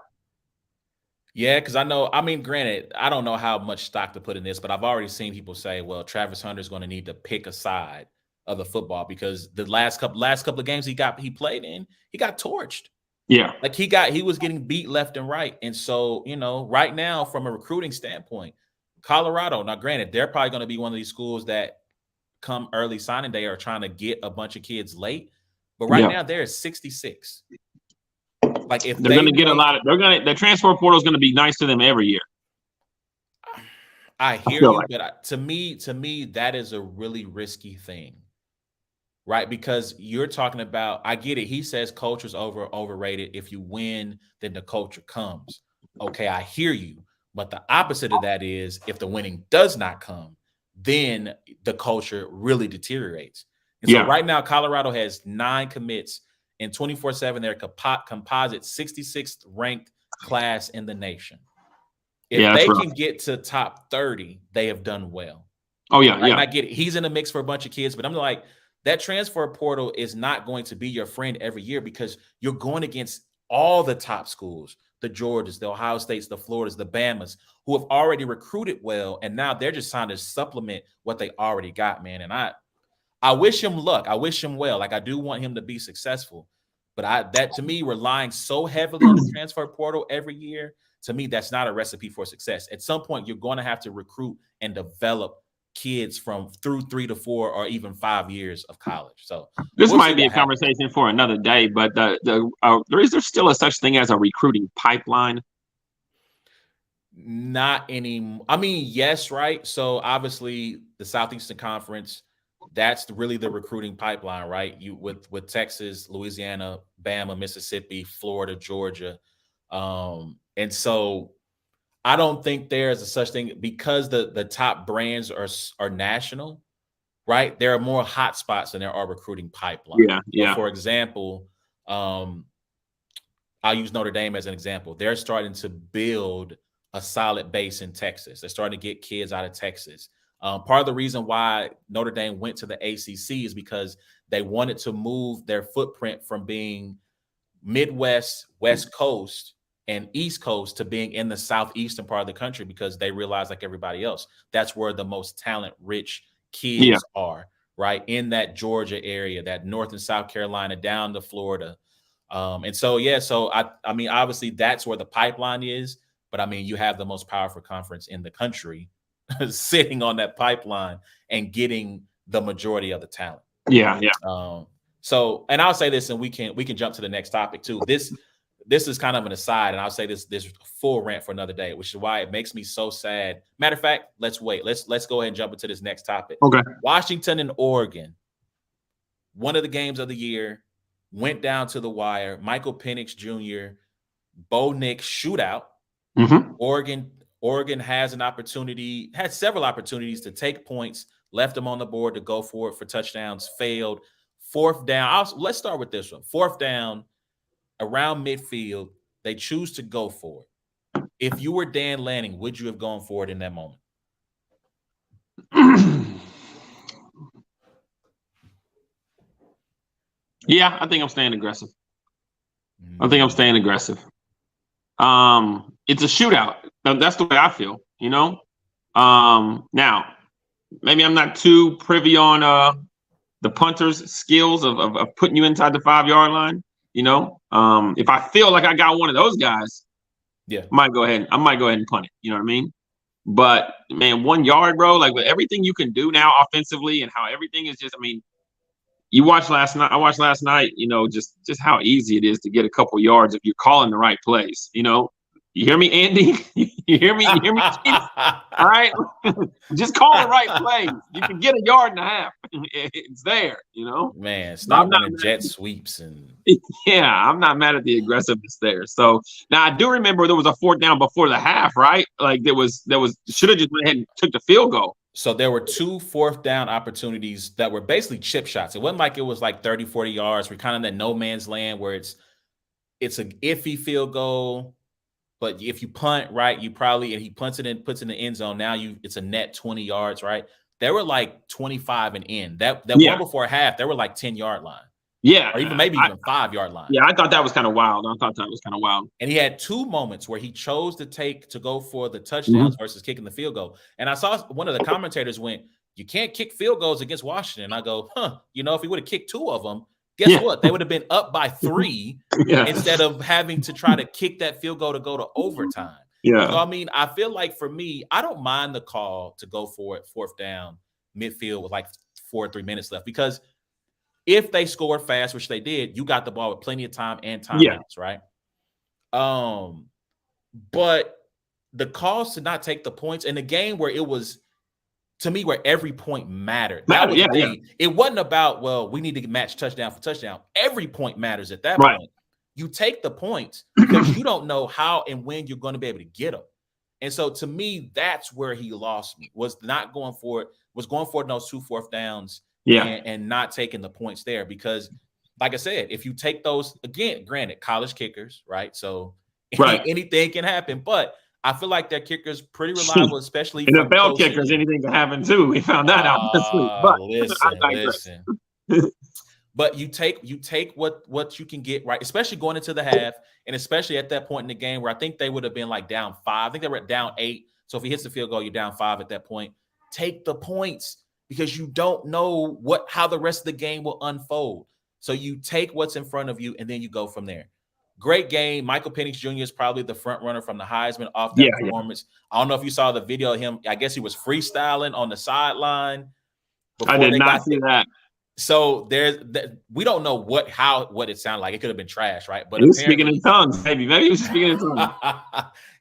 Yeah, because I mean, granted, I don't know how much stock to put in this, but I've already seen people say, well, Travis Hunter is going to need to pick a side of the football because the last couple of games he played in, he got torched. Yeah. Like he was getting beat left and right. And so, right now, from a recruiting standpoint, Colorado, now granted, they're probably going to be one of these schools that come early signing day are trying to get a bunch of kids late. But right now, they're at 66. Like if they're going to get the transfer portal is going to be nice to them every year. I hear you, but to me, that is a really risky thing, right? Because you're talking about, I get it. He says culture's overrated. If you win, then the culture comes. Okay, I hear you. But the opposite of that is if the winning does not come, then the culture really deteriorates. And so right now, Colorado has 9 commits. In 24/7, they're composite 66th ranked class in the nation. If they can get to top 30, they have done well. Oh, yeah, right? And I get it. He's in the mix for a bunch of kids, but I'm like, that transfer portal is not going to be your friend every year because you're going against all the top schools, the Georgias, the Ohio States, the Floridas, the Bamas, who have already recruited well, and now they're just trying to supplement what they already got, man. And I wish him luck. I wish him well. Like I do want him to be successful. But that to me, relying so heavily on the transfer portal every year, to me, that's not a recipe for success. At some point, you're going to have to recruit and develop kids through 3 to 4 or even 5 years of college. So this might be a conversation for another day. But is there still a such thing as a recruiting pipeline? Not any. I mean, yes, right. So obviously, the Southeastern Conference. That's really the recruiting pipeline, right? You with Texas, Louisiana, Bama, Mississippi, Florida, Georgia. And so I don't think there's a such thing because the top brands are national, right? There are more hot spots than there are recruiting pipelines. Yeah. So for example, I'll use Notre Dame as an example. They're starting to build a solid base in Texas. They're starting to get kids out of Texas. Part of the reason why Notre Dame went to the ACC is because they wanted to move their footprint from being Midwest, West Coast, and East Coast to being in the southeastern part of the country because they realized, like everybody else, that's where the most talent-rich kids are, right? In that Georgia area, that North and South Carolina, down to Florida. And so, I mean, obviously that's where the pipeline is, but I mean, you have the most powerful conference in the country sitting on that pipeline and getting the majority of the talent. Yeah. So, and I'll say this, and we can jump to the next topic too. This is kind of an aside, and I'll say this full rant for another day, which is why it makes me so sad. Matter of fact, let's wait. Let's go ahead and jump into this next topic. Okay. Washington and Oregon, one of the games of the year, went down to the wire. Michael Penix Jr., Bo Nix shootout. Mm-hmm. Oregon had several opportunities to take points, left them on the board to go for it for touchdowns, failed. 4th down. Let's start with this one. 4th down, around midfield, they choose to go for it. If you were Dan Lanning, would you have gone for it in that moment? Yeah, I think I'm staying aggressive. It's a shootout. That's the way I feel, Now, maybe I'm not too privy on the punter's skills of putting you inside the 5-yard line. If I feel like I got one of those guys, I might go ahead and punt it. You know what I mean? But man, 1 yard, bro, like with everything you can do now offensively and how everything is just, I mean, I watched last night, just how easy it is to get a couple yards if you're calling the right plays. You hear me, Andy? You hear me? All right. Just call the right plays. You can get 1.5 yards. It's there, Man, stop running jet sweeps and I'm not mad at the aggressiveness there. So now I do remember there was a 4th down before the half, right? Like there was should have just went ahead and took the field goal. So there were 2 4th down opportunities that were basically chip shots. It wasn't like it was like 30, 40 yards. We're kind of in that no man's land where it's an iffy field goal. But if you punt, right, and he punts it in, puts it in the end zone, now it's a net 20 yards, right? They were like 25 and in. That one before half, they were like 10-yard line. Yeah, or even maybe even 5-yard line. Yeah, I thought that was kind of wild. And he had 2 moments where he chose to go for the touchdowns Mm-hmm. versus kicking the field goal. And I saw one of the commentators went, "You can't kick field goals against Washington." I go, if he would have kicked 2 of them, guess what? They would have been up by 3 instead of having to try to kick that field goal to go to overtime. Yeah. So, I mean, I feel like for me, I don't mind the call to go for it 4th down midfield with like 4 or 3 minutes left, because if they scored fast, which they did, you got the ball with plenty of time and timeouts, right? But the calls to not take the points in a game where it was, to me, where every point mattered. That was the thing. It wasn't about, well, we need to match touchdown for touchdown. Every point matters at that point. You take the points because you don't know how and when you're going to be able to get them. And so to me, that's where he lost me, was not going for it, was going for those 2 4th downs and not taking the points there. Because like I said, if you take those, again, granted, college kickers, right? So anything can happen, but I feel like their kicker's pretty reliable, especially NFL kickers. Anything can happen too. We found that out this week. But listen. But you take what you can get, right? Especially going into the half, and especially at that point in the game where I think they would have been like down 5. I think they were down 8. So if he hits the field goal, you're down 5 at that point. Take the points, because you don't know how the rest of the game will unfold. So you take what's in front of you, and then you go from there. Great game. Michael Penix Jr. is probably the front runner from the Heisman off that performance. I don't know if you saw the video of him. I guess he was freestyling on the sideline. I did not see that. So we don't know what it sounded like. It could have been trash, right? But he was speaking in tongues, maybe he was speaking in tongues.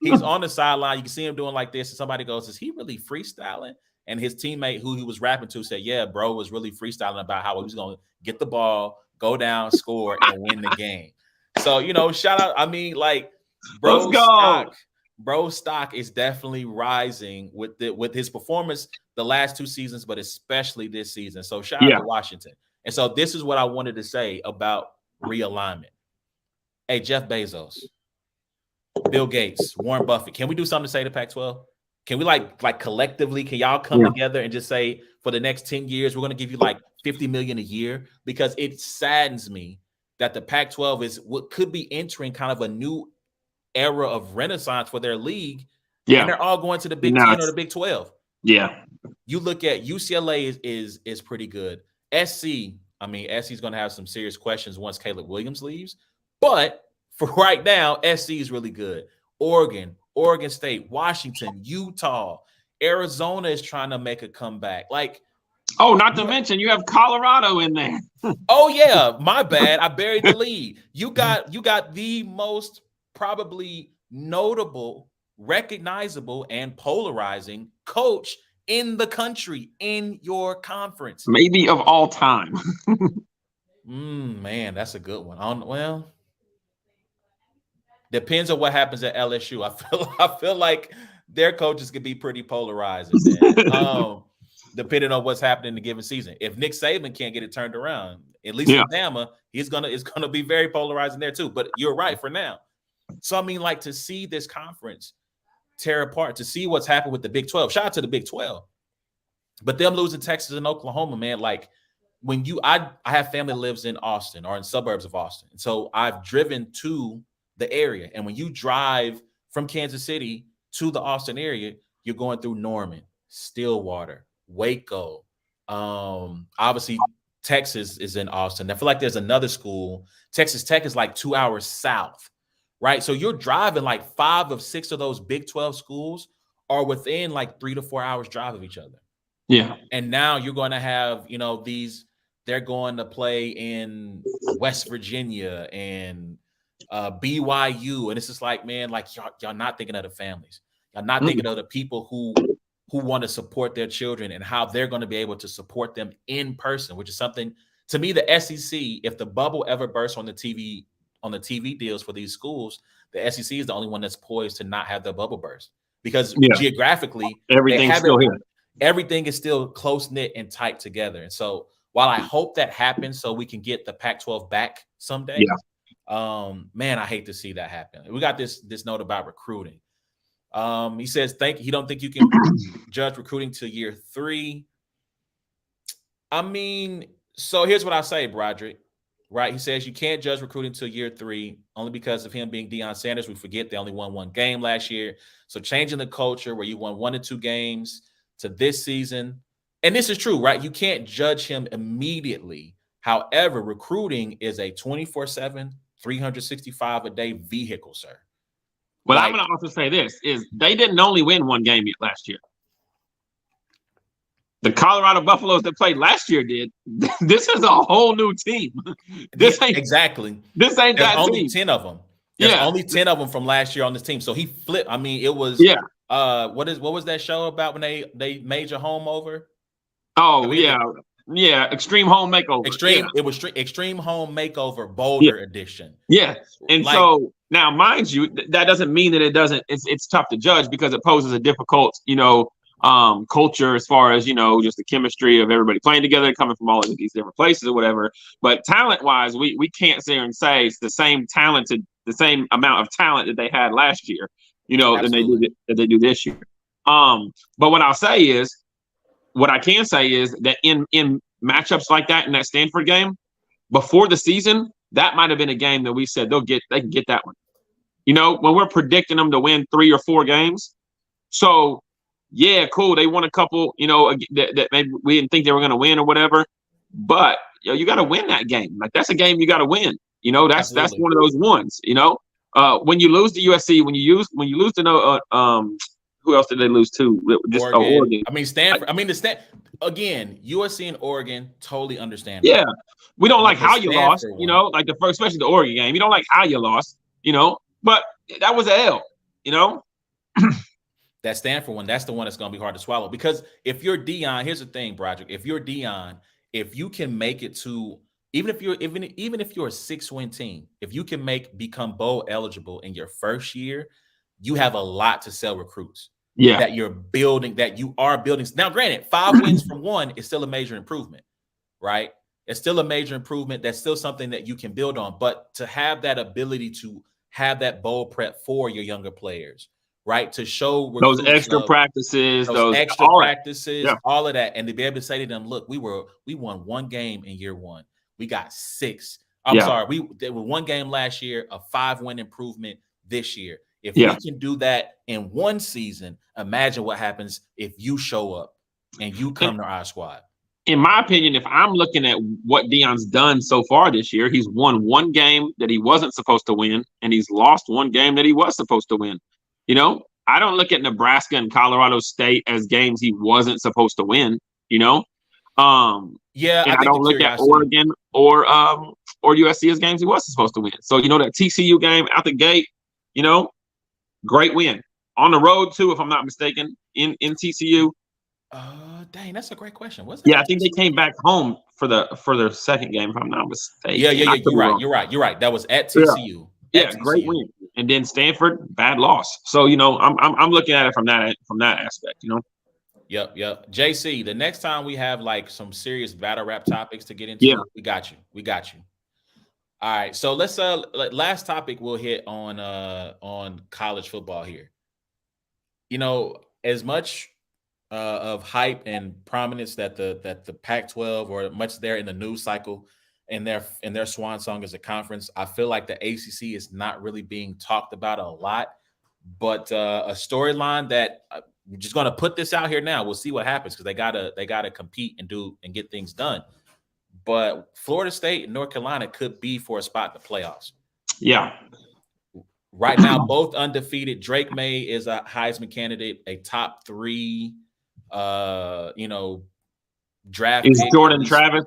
He's on the sideline. You can see him doing like this, and somebody goes, "Is he really freestyling?" And his teammate, who he was rapping to, said, "Yeah, bro was really freestyling about how he was going to get the ball, go down, score, and win the game." So, shout out. I mean, like, bro stock is definitely rising with his performance the last 2 seasons, but especially this season. So shout out to Washington. And so this is what I wanted to say about realignment. Hey, Jeff Bezos, Bill Gates, Warren Buffett, can we do something to say to Pac-12? Can we like collectively, can y'all come together and just say, for the next 10 years, we're going to give you like $50 million a year? Because it saddens me that the Pac-12 is what could be entering kind of a new era of renaissance for their league. And they're all going to the Big 10 or the Big 12. You look at UCLA is pretty good. SC is going to have some serious questions once Caleb Williams leaves. But for right now, SC is really good. Oregon State, Washington, Utah, Arizona is trying to make a comeback. Like, not to mention you have Colorado in there. Oh yeah, my bad. I buried the lead. You got the most probably notable, recognizable, and polarizing coach in the country, in your conference, maybe of all time. Man, that's a good one. Well, depends on what happens at LSU. I feel like their coaches could be pretty polarizing, man. Depending on what's happening in the given season. If Nick Saban can't get it turned around, at least in Bama, it's gonna be very polarizing there too. But you're right for now. So I mean, like, to see this conference tear apart, to see what's happened with the Big 12. Shout out to the Big 12. But them losing Texas and Oklahoma, man, like, when I have family that lives in Austin or in suburbs of Austin. And so I've driven to the area. And when you drive from Kansas City to the Austin area, you're going through Norman, Stillwater, Waco. Obviously, Texas is in Austin. I feel like there's another school. Texas Tech is like 2 hours south, right? So you're driving like 5 of 6 of those Big 12 schools are within like 3 to 4 hours drive of each other. And now you're going to have, they're going to play in West Virginia and BYU. And it's just like, man, like, y'all not thinking of the families. Y'all not thinking of the people who want to support their children and how they're going to be able to support them in person, which is something, to me, the SEC, if the bubble ever bursts on the TV deals for these schools, the SEC is the only one that's poised to not have the bubble burst, because geographically, everything's still here. Everything is still close-knit and tight together. And so while I hope that happens so we can get the Pac-12 back someday, man, I hate to see that happen. We got this note about recruiting. He says, he don't think you can judge recruiting to year 3. I mean, so here's what I say, Broderick. right? He says you can't judge recruiting until year 3 only because of him being Deion Sanders. We forget they only won 1 game last year. So changing the culture where you won 1 to 2 games to this season. And this is true, right? You can't judge him immediately. However, recruiting is a 24/7, 365 a day vehicle, sir. But I'm going to also say this, is they didn't only win 1 game last year. The Colorado Buffaloes that played last year did. This is a whole new team. This ain't exactly. This ain't There's that only team. 10 of them. There's only 10 of them from last year on this team. So he flipped. I mean, it was what was that show about when they made your home over? Oh, yeah, Extreme Home Makeover. It was Extreme Home Makeover Boulder edition. Yeah. And so now, mind you, that doesn't mean that it's tough to judge because it poses a difficult, culture as far as, just the chemistry of everybody playing together, coming from all of these different places or whatever. But talent wise, we can't sit here and say it's the same amount of talent that they had last year, that they do this year. But what I can say is that in matchups like that in that Stanford game before the season, that might have been a game that we said they can get that one. When we're predicting them to win 3 or 4 games. So yeah, cool. They won a couple, that maybe we didn't think they were going to win or whatever. But you got to win that game. Like that's a game you got to win. That's one of those ones. When you lose to USC, when you lose to who else did they lose to? Just Oregon. I mean Stanford. Again, USC and Oregon totally understand. Yeah, we don't like how you lost. Like the first, especially the Oregon game. You don't like how you lost. But that was an L. That Stanford one, that's the one that's going to be hard to swallow because if you're Deion, here's the thing, Broderick. If you're Deion, if you can make it to even if you're a 6-win team, if you can become bowl eligible in your first year, you have a lot to sell recruits. Yeah, that you're building, that you are building. Now, granted, 5 wins from 1 is still a major improvement, right? It's still a major improvement. That's still something that you can build on. But to have that ability to have that bowl prep for your younger players, right? To show those extra practices, all of that, and to be able to say to them, look, we won 1 game in year 1. We got 6. There were 1 game last year, a 5-win improvement this year. If we can do that in 1 season, imagine what happens if you show up and you come to our squad. In my opinion, if I'm looking at what Deion's done so far this year, he's won 1 game that he wasn't supposed to win, and he's lost 1 game that he was supposed to win. I don't look at Nebraska and Colorado State as games he wasn't supposed to win. I don't look at Oregon or USC as games he was supposed to win. So that TCU game out the gate, great win on the road too, if I'm not mistaken, in TCU. Dang, that's a great question. I think they came back home for their second game, if I'm not mistaken. Yeah. You're right. That was at TCU. Yeah, great win. And then Stanford, bad loss. So I'm looking at it from that aspect. Yep. JC, the next time we have like some serious battle rap topics to get into, we got you. All right, so let's last topic we'll hit on college football here. As much of hype and prominence that the Pac-12 or much there in the news cycle and their swan song as a conference, I feel like the ACC is not really being talked about a lot. But a storyline that we're just going to put this out here now. We'll see what happens because they gotta compete and get things done. But Florida State and North Carolina could be for a spot in the playoffs. Yeah. Right now, both undefeated. Drake May is a Heisman candidate, a top 3, draft. Is Jordan Travis?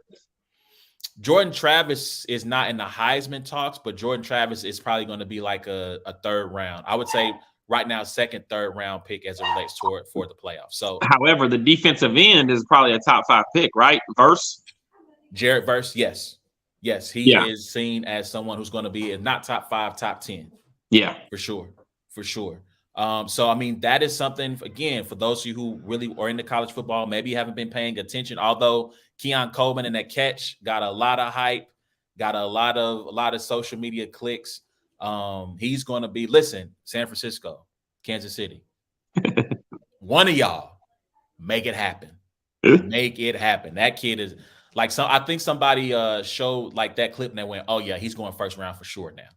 Jordan Travis is not in the Heisman talks, but Jordan Travis is probably going to be like a 3rd round. I would say right now, 2nd, 3rd round pick as it relates to for the playoffs. So, however, the defensive end is probably a top 5 pick, right? Jared Verse, yes, he is seen as someone who's going to be not top 5, top 10. Yeah, for sure. So I mean, that is something again for those of you who really are into college football. Maybe you haven't been paying attention. Although Keon Coleman and that catch got a lot of hype, got a lot of social media clicks. He's going to be San Francisco, Kansas City. One of y'all make it happen. Make it happen. That kid is. Like I think somebody showed like that clip and they went, "Oh yeah, he's going first round for sure now."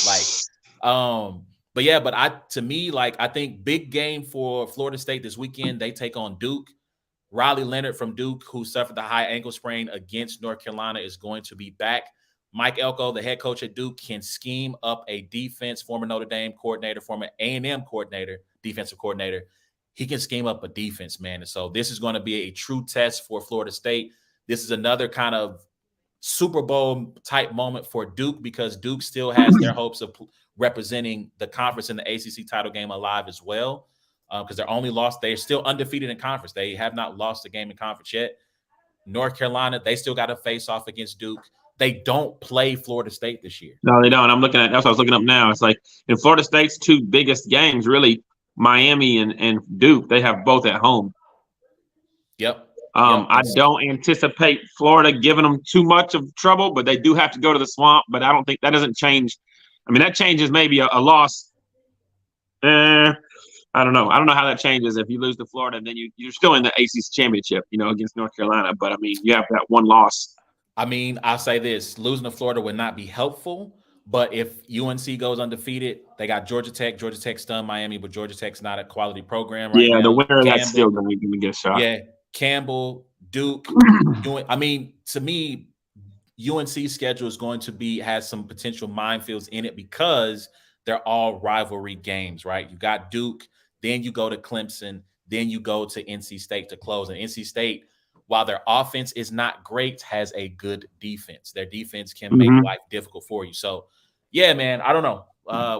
Like, but to me, like I think big game for Florida State this weekend. They take on Duke. Riley Leonard from Duke, who suffered the high ankle sprain against North Carolina, is going to be back. Mike Elko, the head coach at Duke, can scheme up a defense. Former Notre Dame coordinator, former A&M coordinator, defensive coordinator. He can scheme up a defense, man. And so this is going to be a true test for Florida State. This is another kind of Super Bowl type moment for Duke because Duke still has their hopes of representing the conference in the ACC title game alive as well. Because they're still undefeated in conference. They have not lost a game in conference yet. North Carolina, they still got to face off against Duke. They don't play Florida State this year. No, they don't. That's what I was looking up now. It's like in Florida State's two biggest games, really, Miami and Duke, they have both at home. Yep. I don't anticipate Florida giving them too much of trouble, but they do have to go to the Swamp. But I don't think that doesn't change. I mean, that changes maybe a loss. I don't know. I don't know how that changes if you lose to Florida and then you're still in the ACC championship, against North Carolina. But I mean, you have that one loss. I mean, I'll say this: losing to Florida would not be helpful. But if UNC goes undefeated, they got Georgia Tech. Georgia Tech stunned Miami, but Georgia Tech's not a quality program right now. The winner of that's still going to get a shot. Yeah, Campbell, Duke. I mean, to me, UNC's schedule is going to has some potential minefields in it because they're all rivalry games, right? You got Duke. Then you go to Clemson. Then you go to NC State to close. And NC State, while their offense is not great, has a good defense. Their defense can make life difficult for you. So, yeah, man, I don't know.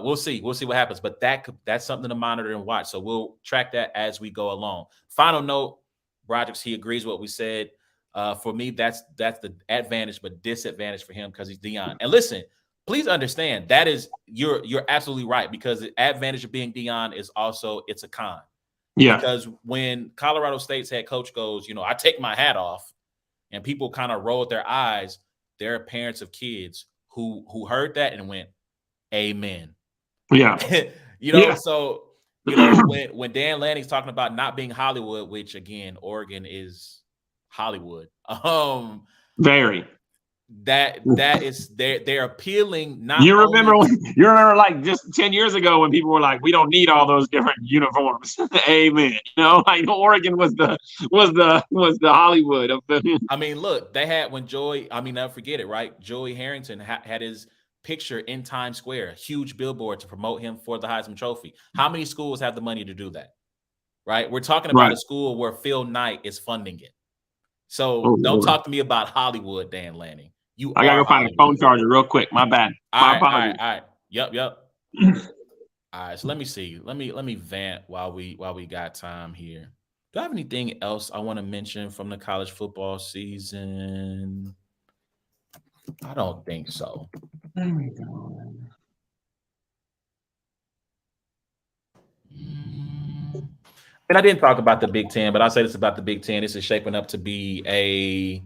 We'll see. We'll see what happens. But that's something to monitor and watch. So we'll track that as we go along. Final note, Broderick, he agrees with what we said. For me, that's the advantage, but disadvantage for him because he's Deion. And listen, please understand that is you're absolutely right because the advantage of being Deion is also it's a con. Yeah. Because when Colorado State's head coach goes, I take my hat off, and people kind of rolled their eyes, there are parents of kids who heard that and went, "Amen." Yeah. So when Dan Lanning's talking about not being Hollywood, which again, Oregon is Hollywood. Very. That is they're appealing. You remember like just 10 years ago when people were like, we don't need all those different uniforms. Amen. Like Oregon was the Hollywood of the. I mean, look, they had when never forget it, right? Joey Harrington had his picture in Times Square, a huge billboard to promote him for the Heisman Trophy. How many schools have the money to do that? Right? We're talking about a school where Phil Knight is funding it. So don't talk to me about Hollywood, Dan Lanning. I gotta go find a phone charger real quick. My bad. All right. Yep. All right. So let me see. Let me vent while we got time here. Do I have anything else I want to mention from the college football season? I don't think so. There we go. And I didn't talk about the Big Ten, but I'll say this about the Big Ten. This is shaping up to be the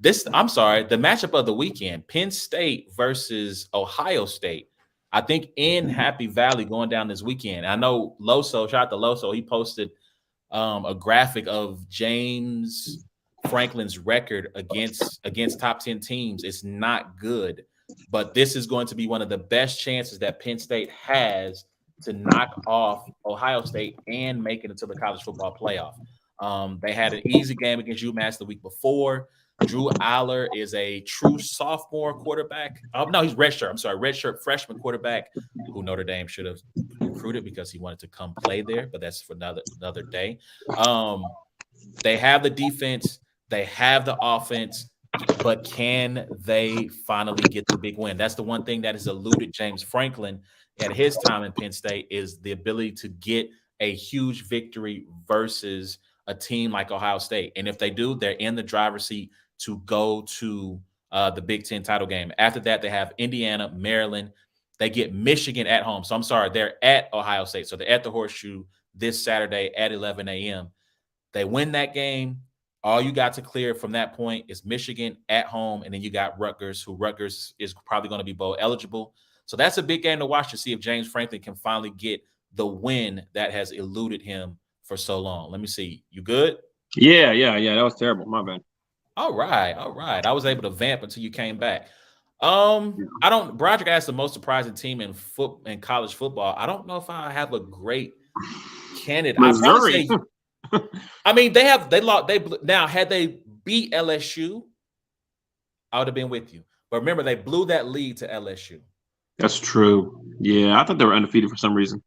matchup of the weekend, Penn State versus Ohio State. I think in Happy Valley going down this weekend. I know Loso, shout out to Loso, he posted a graphic of James Franklin's record against top 10 teams. It's not good, but this is going to be one of the best chances that Penn State has to knock off Ohio State and make it into the college football playoff. They had an easy game against UMass the week before. Drew Aller is a true sophomore quarterback. No, he's redshirt. I'm sorry, redshirt freshman quarterback who Notre Dame should have recruited because he wanted to come play there, but that's for another day. They have the defense, they have the offense, but can they finally get the big win? That's the one thing that has eluded James Franklin at his time in Penn State is the ability to get a huge victory versus a team like Ohio State. And if they do, they're in the driver's seat to go to the Big Ten title game. After that, they have Indiana, Maryland. They get Michigan at home. So I'm sorry, they're at Ohio State. So they're at the Horseshoe this Saturday at 11 a.m. They win that game. All you got to clear from that point is Michigan at home, and then you got Rutgers is probably going to be bowl eligible. So that's a big game to watch to see if James Franklin can finally get the win that has eluded him for so long. Let me see. You good? Yeah. That was terrible. My bad. All right, all right. I was able to vamp until you came back. I don't. Broderick asked the most surprising team in college football. I don't know if I have a great candidate. I'd probably Missouri. say. I mean, they lost. Now had they beat LSU, I would have been with you. But remember, they blew that lead to LSU. That's true. Yeah, I thought they were undefeated for some reason.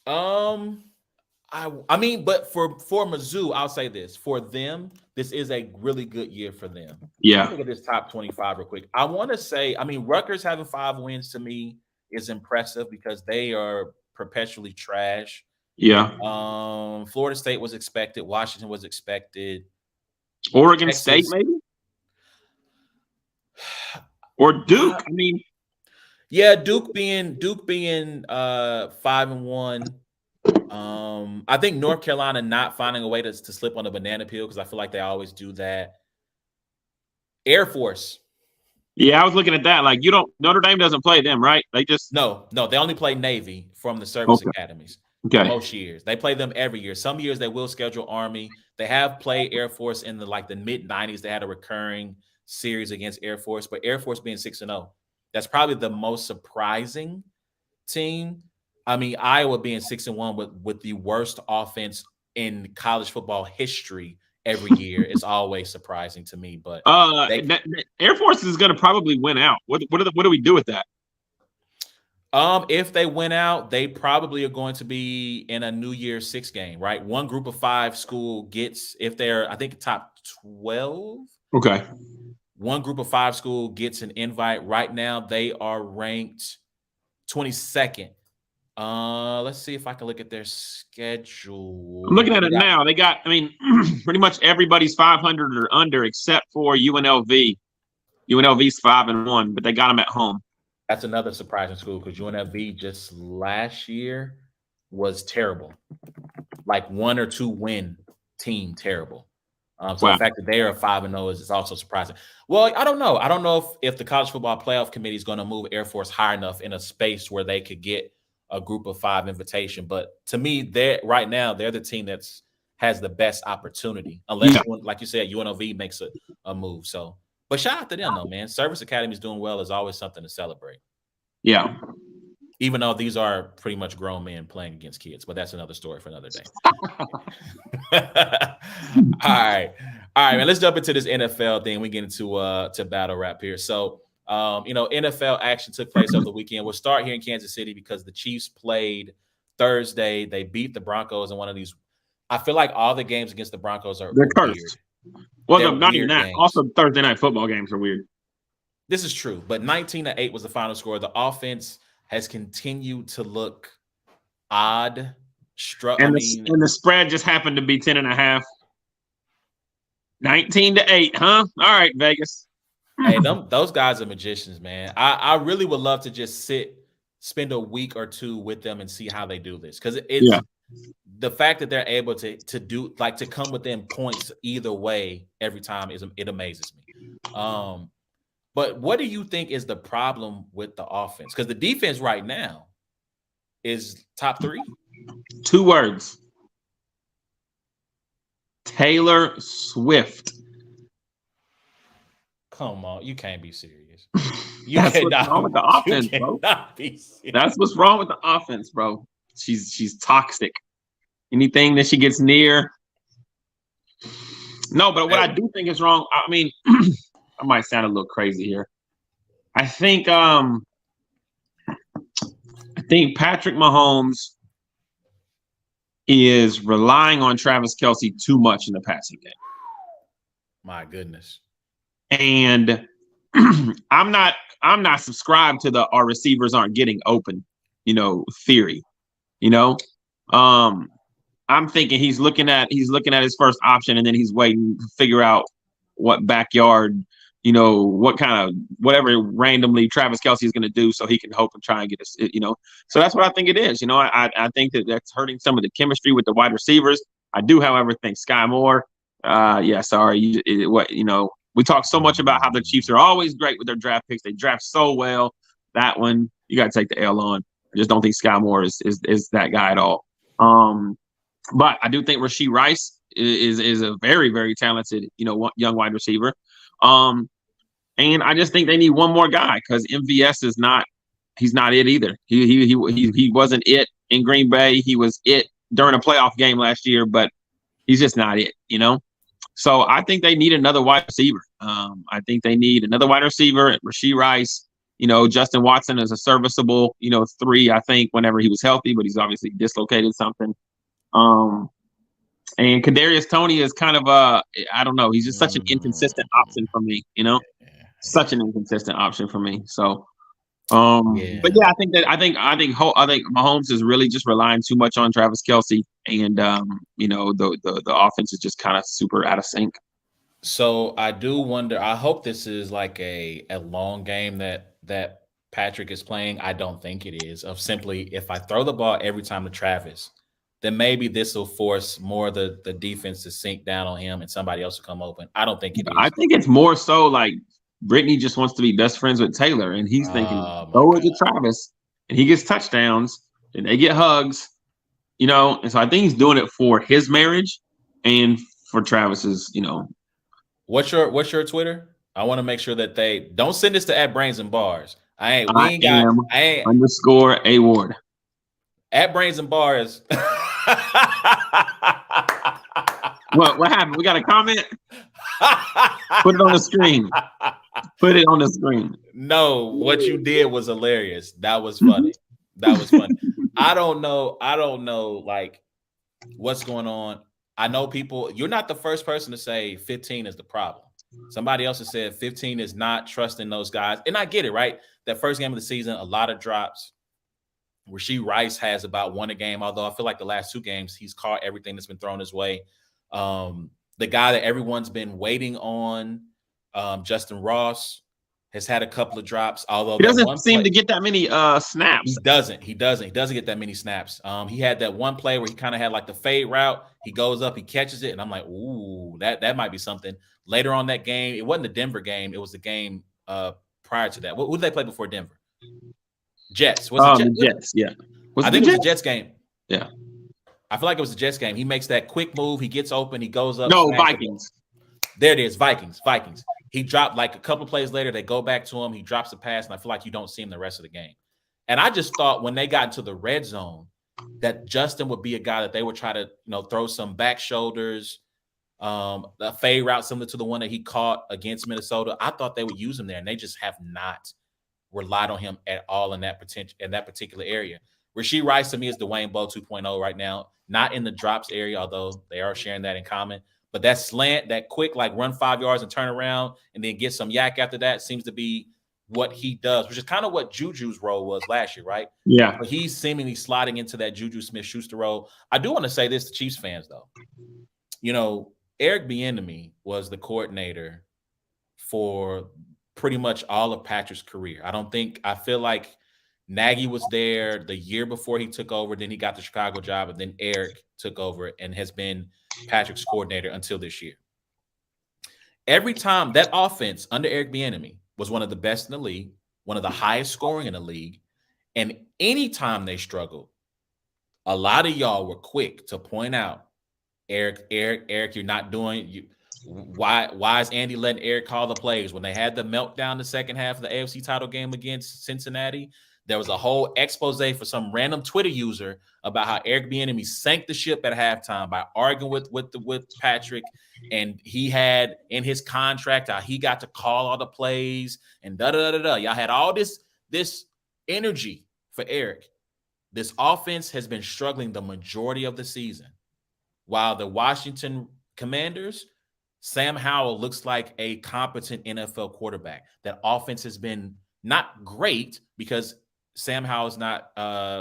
I mean, but for Mizzou, I'll say this: for them, this is a really good year for them. Yeah. Look at this top 25 real quick. I want to say, I mean, Rutgers having 5 wins to me is impressive because they are perpetually trash. Yeah. Florida State was expected. Washington was expected. Oregon State, maybe? Or Duke. I mean, yeah, Duke being 5-1. I think North Carolina not finding a way to slip on a banana peel because I feel like they always do that. Air Force. Yeah, I was looking at that. Like, Notre Dame doesn't play them, right? They just no, they only play Navy from the service academies. Okay. Most years. They play them every year. Some years they will schedule Army. They have played Air Force in the mid-90s. They had a recurring series against Air Force, but Air Force being 6-0, that's probably the most surprising team. I mean, Iowa being 6-1 with the worst offense in college football history every year is always surprising to me. But Air Force is going to probably win out. What do we do with that? If they win out, they probably are going to be in a New Year's 6 game, right? One group of 5 school gets, if they're, I think, top 12. Okay. One group of 5 school gets an invite. Right now, they are ranked 22nd. Let's see if I can look at their schedule. I'm looking at it now. They got, I mean, pretty much everybody's 500 or under except for UNLV. UNLV's 5-1, but they got them at home. That's another surprising school because UNLV just last year was terrible. Like 1 or 2 win team, terrible. So the fact that they are 5-0 is also surprising. Well, I don't know. I don't know if the College Football Playoff Committee is going to move Air Force high enough in a space where they could get a group of 5 invitation. But to me, right now, they're the team has the best opportunity. Unless, like you said, UNLV makes a move. So, but shout out to them, though, man. Service Academy is doing well. Is always something to celebrate. Yeah. Even though these are pretty much grown men playing against kids, but that's another story for another day. All right, man. Let's jump into this NFL thing. We get into to battle rap here. So, NFL action took place over the weekend. We'll start here in Kansas City because the Chiefs played Thursday. They beat the Broncos in one of these. I feel like all the games against the Broncos are weird. Well, no, not even that. Games. Also, Thursday night football games are weird. This is true, but 19-8 was the final score. The offense has continued to look odd. And the spread just happened to be 10.5. 19-8, huh? All right, Vegas. Hey, those guys are magicians, man. I really would love to just spend a week or 2 with them and see how they do this. Because the fact that they're able to come within points either way every time it amazes me. But what do you think is the problem with the offense? Because the defense right now is top 3. 2 words. Taylor Swift. Come on, you can't be serious. That's what's wrong with the offense, bro. That's what's wrong with the offense, bro. She's toxic. Anything that she gets near. No, but what I do think is wrong, I mean, I might sound a little crazy here. I think Patrick Mahomes is relying on Travis Kelce too much in the passing game. My goodness. And I'm not subscribed to our receivers aren't getting open, theory. I'm thinking he's looking at his first option and then he's waiting to figure out what backyard, what kind of whatever randomly Travis Kelce is going to do so he can hope and try and get us, So that's what I think it is. I think that's hurting some of the chemistry with the wide receivers. I do, however, think Sky Moore. We talk so much about how the Chiefs are always great with their draft picks. They draft so well. That one, you got to take the L on. I just don't think Sky Moore is that guy at all. But I do think Rashee Rice is a very, very talented, young wide receiver. And I just think they need one more guy because MVS is not. He's not it either. He wasn't it in Green Bay. He was it during a playoff game last year, but he's just not it. So I think they need another wide receiver. I think they need another wide receiver. Rashee Rice. Justin Watson is a serviceable, 3. I think whenever he was healthy, but he's obviously dislocated something. And Kadarius Toney is kind of I don't know. He's just such an inconsistent option for me. Such an inconsistent option for me. So, but yeah, I think Mahomes is really just relying too much on Travis Kelce, and the offense is just kind of super out of sync. So I do wonder. I hope this is like a long game that Patrick is playing. I don't think it is. Of simply, if I throw the ball every time to Travis, then maybe this will force more of the defense to sink down on him and somebody else to come open. I don't think it is. I think it's more so like Brittany just wants to be best friends with Taylor, and he's thinking, throw it to Travis, and he gets touchdowns, and they get hugs, And so I think he's doing it for his marriage and for Travis's, What's your Twitter? I want to make sure that they don't send this to @Brains and Bars. I ain't underscore A Ward. @Brains and Bars. What happened? We got a comment? Put it on the screen. Put it on the screen. No, what you did was hilarious. That was funny. That was funny. I don't know, like, what's going on. I know people, you're not the first person to say 15 is the problem. Somebody else has said 15 is not trusting those guys. And I get it, right? That first game of the season, a lot of drops. Rashee Rice has about 1 a game, although I feel like the last 2 games, he's caught everything that's been thrown his way. The guy that everyone's been waiting on, Justin Ross, has had a couple of drops, although he doesn't seem to get that many snaps. He doesn't get that many snaps. He had that one play where he kind of had like the fade route. He goes up, he catches it, and I'm like, ooh, that might be something. Later on that game, it wasn't the Denver game. It was the game prior to that. Who did they play before Denver? Jets. Was it Jets? Yeah. I think it was the Jets game. Yeah. I feel like it was the Jets game. He makes that quick move. He gets open. He goes up. No, Vikings. There it is. Vikings. He dropped like a couple plays later. They go back to him. He drops a pass, and I feel like you don't see him the rest of the game. And I just thought when they got into the red zone that Justin would be a guy that they would try to, throw some back shoulders, a fade route similar to the one that he caught against Minnesota. I thought they would use him there, and they just have not relied on him at all in that particular area. Rashee Rice to me is Dwayne Bowe 2.0 right now, not in the drops area, although they are sharing that in common. But that slant, that quick, like run 5 yards and turn around and then get some yak after that seems to be what he does, which is kind of what Juju's role was last year, right? Yeah. But he's seemingly sliding into that Juju Smith-Schuster role. I do want to say this to Chiefs fans, though. Eric Bieniemy was the coordinator for pretty much all of Patrick's career. I feel like Nagy was there the year before he took over. Then he got the Chicago job, and then Eric took over and has been Patrick's coordinator until this year. Every time that offense under Eric Bieniemy was one of the best in the league, one of the highest scoring in the league, and anytime they struggled, a lot of y'all were quick to point out, Eric, you're not doing you. Why is Andy letting Eric call the plays? When they had the meltdown the second half of the AFC title game against Cincinnati, there was a whole expose for some random Twitter user about how Eric Bieniemy sank the ship at halftime by arguing with Patrick, and he had in his contract how he got to call all the plays and da-da-da-da-da. Y'all had all this energy for Eric. This offense has been struggling the majority of the season, while the Washington Commanders, Sam Howell looks like a competent NFL quarterback. That offense has been not great because Sam Howell is not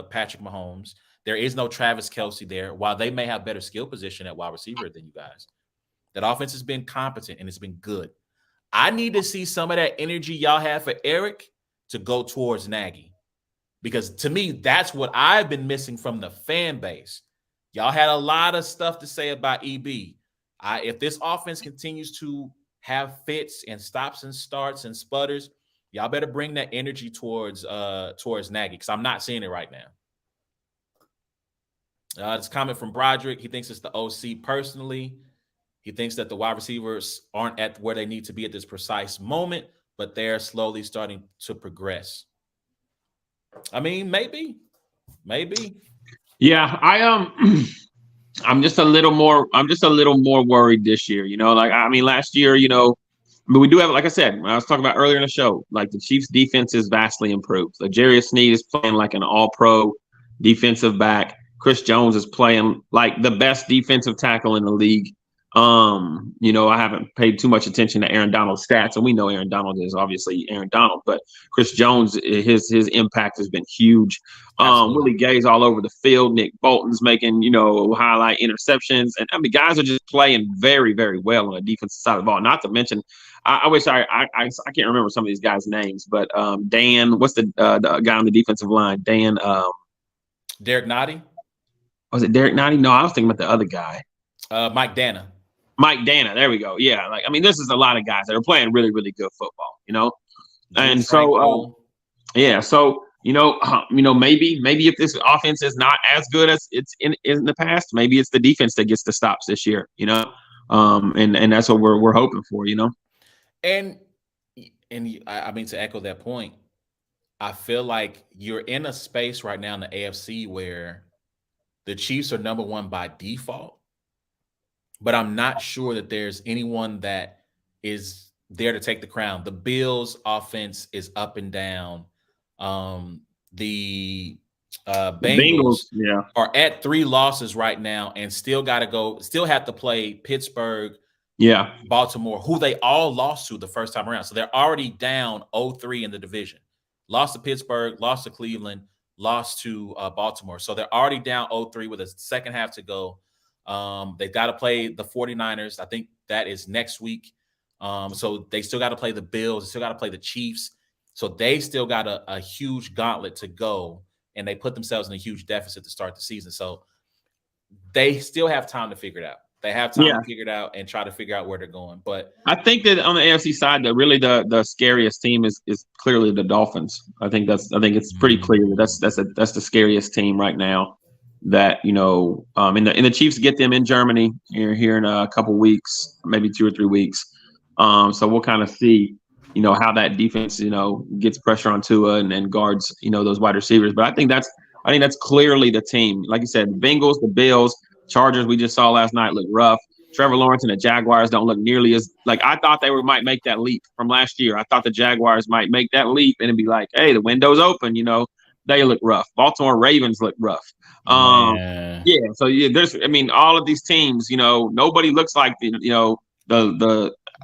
Patrick Mahomes. There is no Travis Kelce there. While they may have better skill position at wide receiver than you guys, that offense has been competent and it's been good. I need to see some of that energy y'all have for Eric to go towards Nagy, because to me, that's what I've been missing from the fan base. Y'all had a lot of stuff to say about EB. If this offense continues to have fits and stops and starts and sputters, y'all better bring that energy towards Nagy, because I'm not seeing it right now. This comment from Broderick. He thinks it's the OC personally. He thinks that the wide receivers aren't at where they need to be at this precise moment, but they're slowly starting to progress. I mean, maybe. Yeah, I'm just a little more worried this year. Like I mean, last year, but we do have, like I said, when I was talking about earlier in the show, like the Chiefs' defense is vastly improved. So Jarius Sneed is playing like an all-pro defensive back. Chris Jones is playing like the best defensive tackle in the league. I haven't paid too much attention to Aaron Donald's stats, and we know Aaron Donald is obviously Aaron Donald, but Chris Jones, his impact has been huge. Willie Gay's all over the field. Nick Bolton's making, highlight interceptions. And I mean, guys are just playing very, very well on the defensive side of the ball. Not to mention, I wish I can't remember some of these guys' names, but Dan, what's the guy on the defensive line? Dan, Derek Nottie. Was it Derek Nottie? No, I was thinking about the other guy. Mike Dana. Mike Dana, there we go. Yeah, like I mean, this is a lot of guys that are playing really, really good football, And so, maybe if this offense is not as good as it's in the past, maybe it's the defense that gets the stops this year, and that's what we're hoping for, And I mean, to echo that point, I feel like you're in a space right now in the AFC where the Chiefs are number one by default. But I'm not sure that there's anyone that is there to take the crown. The Bills' offense is up and down. The Bengals are at 3 losses right now and still have to play Pittsburgh, Baltimore, who they all lost to the first time around. So they're already down 0-3 in the division. Lost to Pittsburgh, lost to Cleveland, lost to Baltimore. So they're already down 0-3 with a second half to go. They've got to play the 49ers. I think that is next week. So they still got to play the Bills. They still got to play the Chiefs. So they still got a huge gauntlet to go, and they put themselves in a huge deficit to start the season. So they still have time to figure it out. They have time to figure it out and try to figure out where they're going. But I think that on the AFC side, that really the scariest team is clearly the Dolphins. I think it's pretty clear that that's the scariest team right now. That and the Chiefs get them in Germany here in a couple weeks, maybe 2 or 3 weeks. So we'll kind of see, how that defense, gets pressure on Tua and guards, those wide receivers. But I think that's clearly the team. Like you said, the Bengals, the Bills, Chargers we just saw last night look rough. Trevor Lawrence and the Jaguars don't look nearly as like I thought they might make that leap from last year. I thought the Jaguars might make that leap and it'd be like, hey, the window's open. They look rough. Baltimore Ravens look rough. So there's, all of these teams, nobody looks like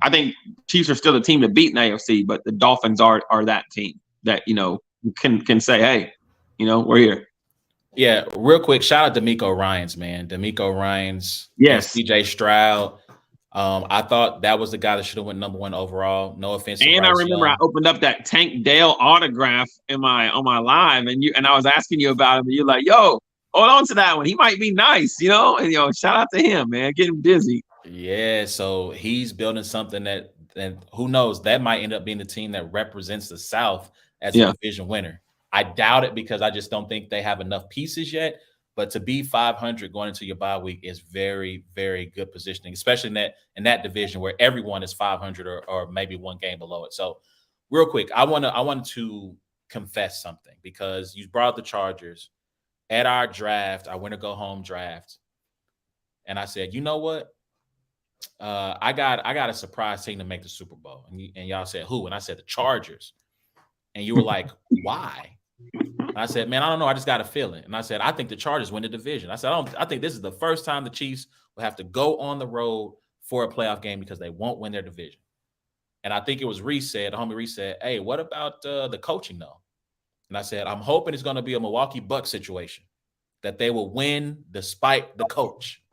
I think Chiefs are still the team to beat in AFC, but the Dolphins are that team that, can say, hey, we're here. Yeah, real quick, shout out to DeMeco Ryans, man. DeMeco Ryans, CJ Stroud. I thought that was the guy that should have went number 1 overall. No offense. And I remember I opened up that Tank Dale autograph on my live, and I was asking you about him, and you're like, "Yo, hold on to that one. He might be nice, And shout out to him, man. Getting busy. Yeah, so he's building something that who knows, that might end up being the team that represents the South as a division winner. I doubt it because I just don't think they have enough pieces yet. But to be 500 going into your bye week is very, very good positioning, especially in that division where everyone is 500 or maybe one game below it. So, real quick, I wanted to confess something because you brought the Chargers at our draft, our winner go home draft, and I said, you know what? I got a surprise team to make the Super Bowl, and y'all said who? And I said the Chargers, and you were like, why? I said, man, I don't know. I just got a feeling. And I said, I think the Chargers win the division. I said, I think this is the first time the Chiefs will have to go on the road for a playoff game because they won't win their division. And I think it was Reese said, homie Reese said, hey, what about the coaching though? And I said, I'm hoping it's going to be a Milwaukee Bucks situation, that they will win despite the coach.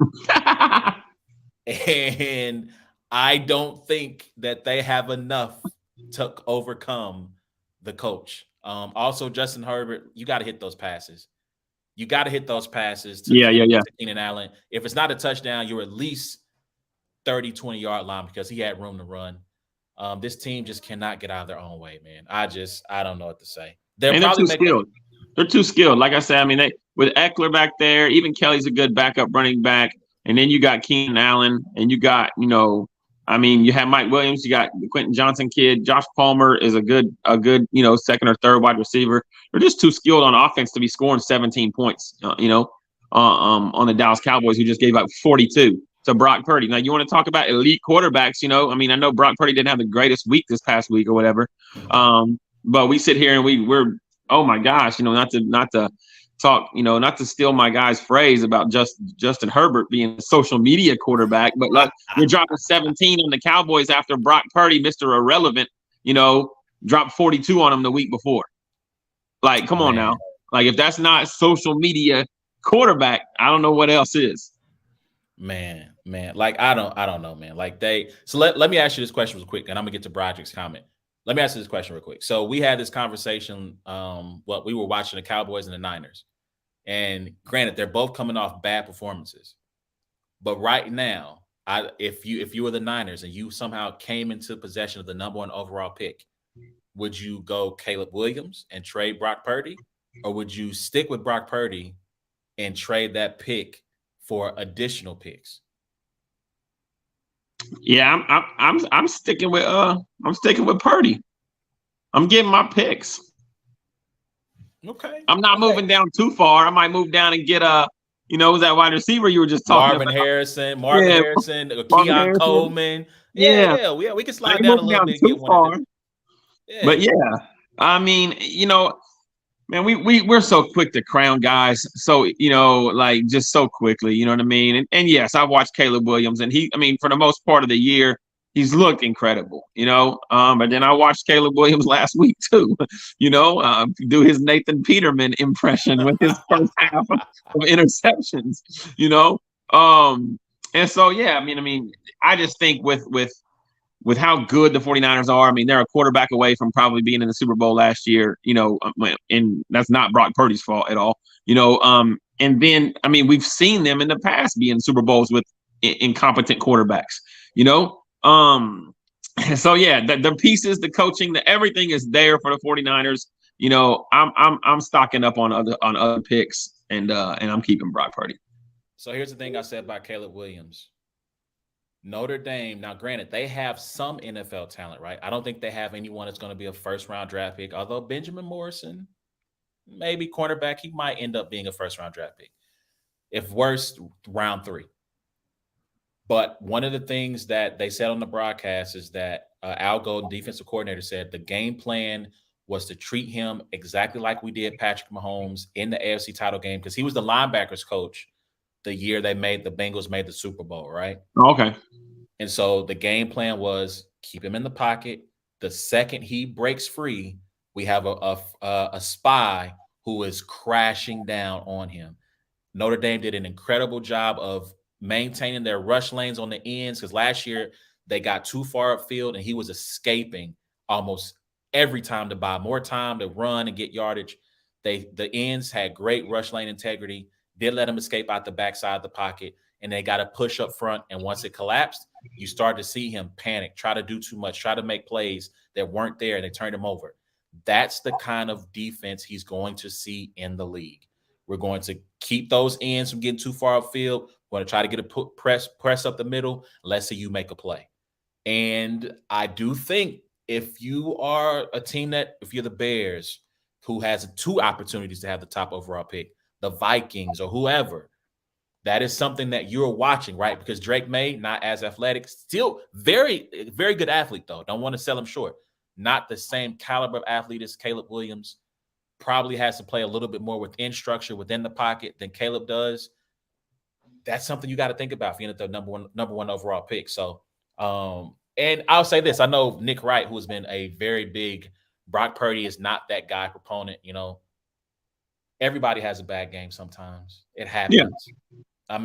And I don't think that they have enough to overcome the coach. Also, Justin Herbert, you got to hit those passes. You got to hit those passes to Keenan Allen. If it's not a touchdown, you're at least 30, 20-yard line because he had room to run. This team just cannot get out of their own way, man. I don't know what to say. They're too skilled. They're too skilled. Like I said, with Eckler back there, even Kelly's a good backup running back. And then you got Keenan Allen, and you got, you have Mike Williams, you got the Quentin Johnson kid. Josh Palmer is a good, second or third wide receiver. They're just too skilled on offense to be scoring 17 points, on the Dallas Cowboys, who just gave up 42 to Brock Purdy. Now, you want to talk about elite quarterbacks, I know Brock Purdy didn't have the greatest week this past week or whatever. But we sit here and we're, oh my gosh, not to talk, not to steal my guy's phrase about Justin Herbert being a social media quarterback, but like you're dropping 17 on the Cowboys after Brock Purdy, Mr. Irrelevant, dropped 42 on them the week before. Like, come on now. Like, if that's not social media quarterback, I don't know what else is. Man. Like, I don't know, man. Like, so let me ask you this question real quick, and I'm gonna get to Broderick's comment. Let me ask you this question real quick. So we had this conversation. We were watching the Cowboys and the Niners, and granted, they're both coming off bad performances. But right now, if you were the Niners and you somehow came into possession of the number 1 overall pick, would you go Caleb Williams and trade Brock Purdy, or would you stick with Brock Purdy and trade that pick for additional picks? Yeah, I'm sticking with Purdy. I'm getting my picks. Okay. I'm not moving down too far. I might move down and get was that wide receiver you were just talking about? Marvin Harrison, Keon Coleman. Yeah, we can slide down a little bit and get one of them. Yeah. But man, we're so quick to crown guys. So, just so quickly, you know what I mean? And yes, I've watched Caleb Williams, and for the most part of the year, he's looked incredible, but then I watched Caleb Williams last week too, do his Nathan Peterman impression with his first half of interceptions, and so, yeah, I just think with how good the 49ers are, they're a quarterback away from probably being in the Super Bowl last year, and that's not Brock Purdy's fault at all, and then, we've seen them in the past be in Super Bowls with incompetent quarterbacks, so yeah, the pieces, the coaching, everything is there for the 49ers. I'm stocking up on other picks, and I'm keeping Brock Purdy. So here's the thing I said about Caleb Williams. Notre Dame, now granted, they have some NFL talent, right? I don't think they have anyone that's going to be a first-round draft pick, although Benjamin Morrison, maybe cornerback, he might end up being a first-round draft pick. If worst, round 3. But one of the things that they said on the broadcast is that Al Golden, defensive coordinator, said the game plan was to treat him exactly like we did Patrick Mahomes in the AFC title game, because he was the linebackers coach the year the Bengals made the Super Bowl, right? Okay. And so the game plan was keep him in the pocket. The second he breaks free, we have a spy who is crashing down on him. Notre Dame did an incredible job of maintaining their rush lanes on the ends, because last year they got too far upfield and he was escaping almost every time to buy more time to run and get yardage. The ends had great rush lane integrity, did let him escape out the backside of the pocket, and they got to push up front. And once it collapsed, you start to see him panic, try to do too much, try to make plays that weren't there, and they turned him over. That's the kind of defense he's going to see in the league. We're going to keep those ends from getting too far upfield. We're going to try to get a press up the middle. Let's see you make a play. And I do think if you are a team if you're the Bears, who has 2 opportunities to have the top overall pick, the Vikings or whoever, that is something that you're watching, right? Because Drake May, not as athletic, still very, very good athlete, though. Don't want to sell him short. Not the same caliber of athlete as Caleb Williams. Probably has to play a little bit more within structure, within the pocket than Caleb does. That's something you got to think about if you're at the number one overall pick. So, and I'll say this. I know Nick Wright, who has been a very big Brock Purdy is not that guy proponent, Everybody has a bad game sometimes. It happens. Yeah.